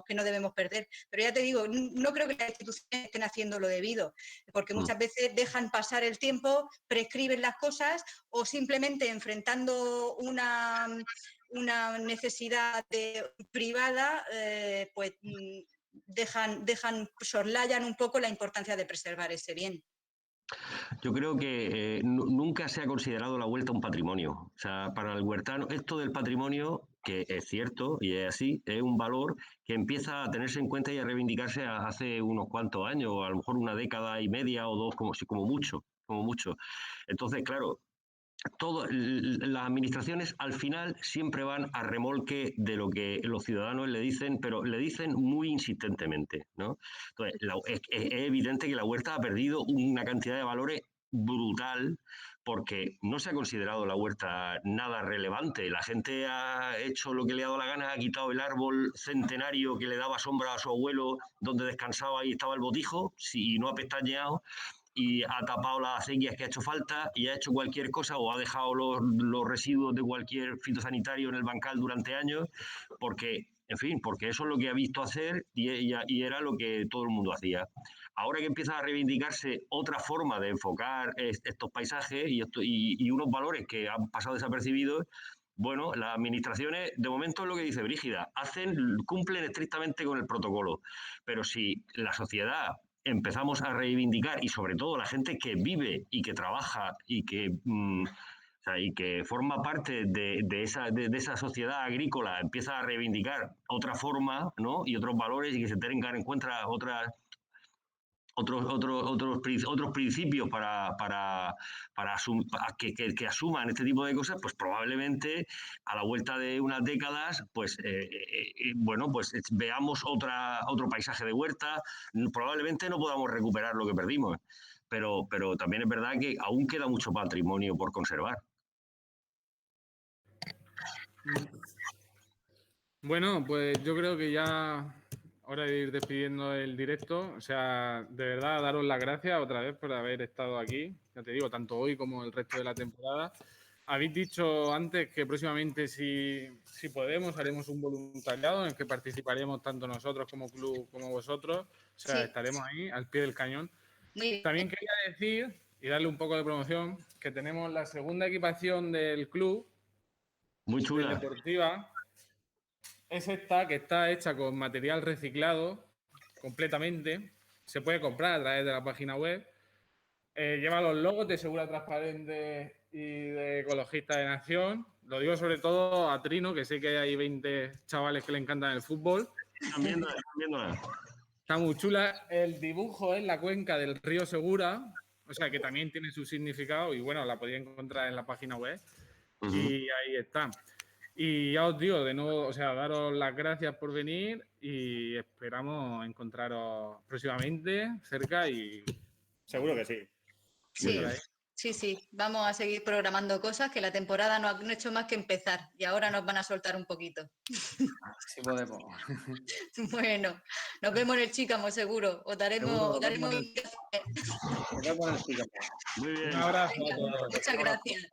que no debemos perder. Pero ya te digo, no creo que las instituciones estén haciendo lo debido, porque muchas veces dejan pasar el tiempo, prescriben las cosas o simplemente enfrentando una necesidad privada, pues soslayan un poco la importancia de preservar ese bien. Yo creo que nunca se ha considerado la huerta un patrimonio. O sea, para el huertano, esto del patrimonio, que es cierto y es así, es un valor que empieza a tenerse en cuenta y a reivindicarse hace unos cuantos años, o a lo mejor una década y media o dos, como mucho. Entonces, claro, las administraciones al final siempre van a remolque de lo que los ciudadanos le dicen, pero le dicen muy insistentemente, ¿no? Entonces, es evidente que la huerta ha perdido una cantidad de valores brutal porque no se ha considerado la huerta nada relevante. La gente ha hecho lo que le ha dado la gana, ha quitado el árbol centenario que le daba sombra a su abuelo donde descansaba y estaba el botijo, y no ha pestañeado, y ha tapado las acequias que ha hecho falta y ha hecho cualquier cosa o ha dejado los residuos de cualquier fitosanitario en el bancal durante años porque, en fin, porque eso es lo que ha visto hacer y era lo que todo el mundo hacía. Ahora que empieza a reivindicarse otra forma de enfocar estos paisajes y unos valores que han pasado desapercibidos, bueno, las administraciones, de momento es lo que dice Brígida, cumplen estrictamente con el protocolo, pero si la sociedad empezamos a reivindicar, y sobre todo la gente que vive y que trabaja y que forma parte de esa sociedad agrícola, empieza a reivindicar otra forma, ¿no? Y otros valores, y que se tengan en cuenta otros principios para que asuman este tipo de cosas, pues probablemente a la vuelta de unas décadas, pues veamos otro paisaje de huerta, probablemente no podamos recuperar lo que perdimos, pero también es verdad que aún queda mucho patrimonio por conservar. Bueno, pues yo creo que ya hora de ir despidiendo el directo. O sea, de verdad, daros las gracias otra vez por haber estado aquí. Ya te digo, tanto hoy como el resto de la temporada. Habéis dicho antes que próximamente, si podemos, haremos un voluntariado en el que participaremos tanto nosotros como club como vosotros. O sea, estaremos ahí al pie del cañón. También quería decir, y darle un poco de promoción, que tenemos la segunda equipación del club. Muy chula. Deportiva. Es esta, que está hecha con material reciclado completamente. Se puede comprar a través de la página web. Lleva los logos de Segura Transparente y de Ecologistas de Nación. Lo digo sobre todo a Trino, que sé que hay 20 chavales que le encantan el fútbol. Están viéndola. Está muy chula. El dibujo es la cuenca del río Segura, o sea que también tiene su significado y bueno, la podéis encontrar en la página web. Y ahí está. Y ya os digo, de nuevo, o sea, daros las gracias por venir y esperamos encontraros próximamente cerca y... Seguro que sí. Sí. Vamos a seguir programando cosas que la temporada no ha hecho más que empezar y ahora nos van a soltar un poquito. Sí podemos. Bueno, nos vemos en el Chícamo, seguro. Os daremos... Nos vemos en el Chícamo. Muy bien. Un abrazo a todos. Muchas gracias.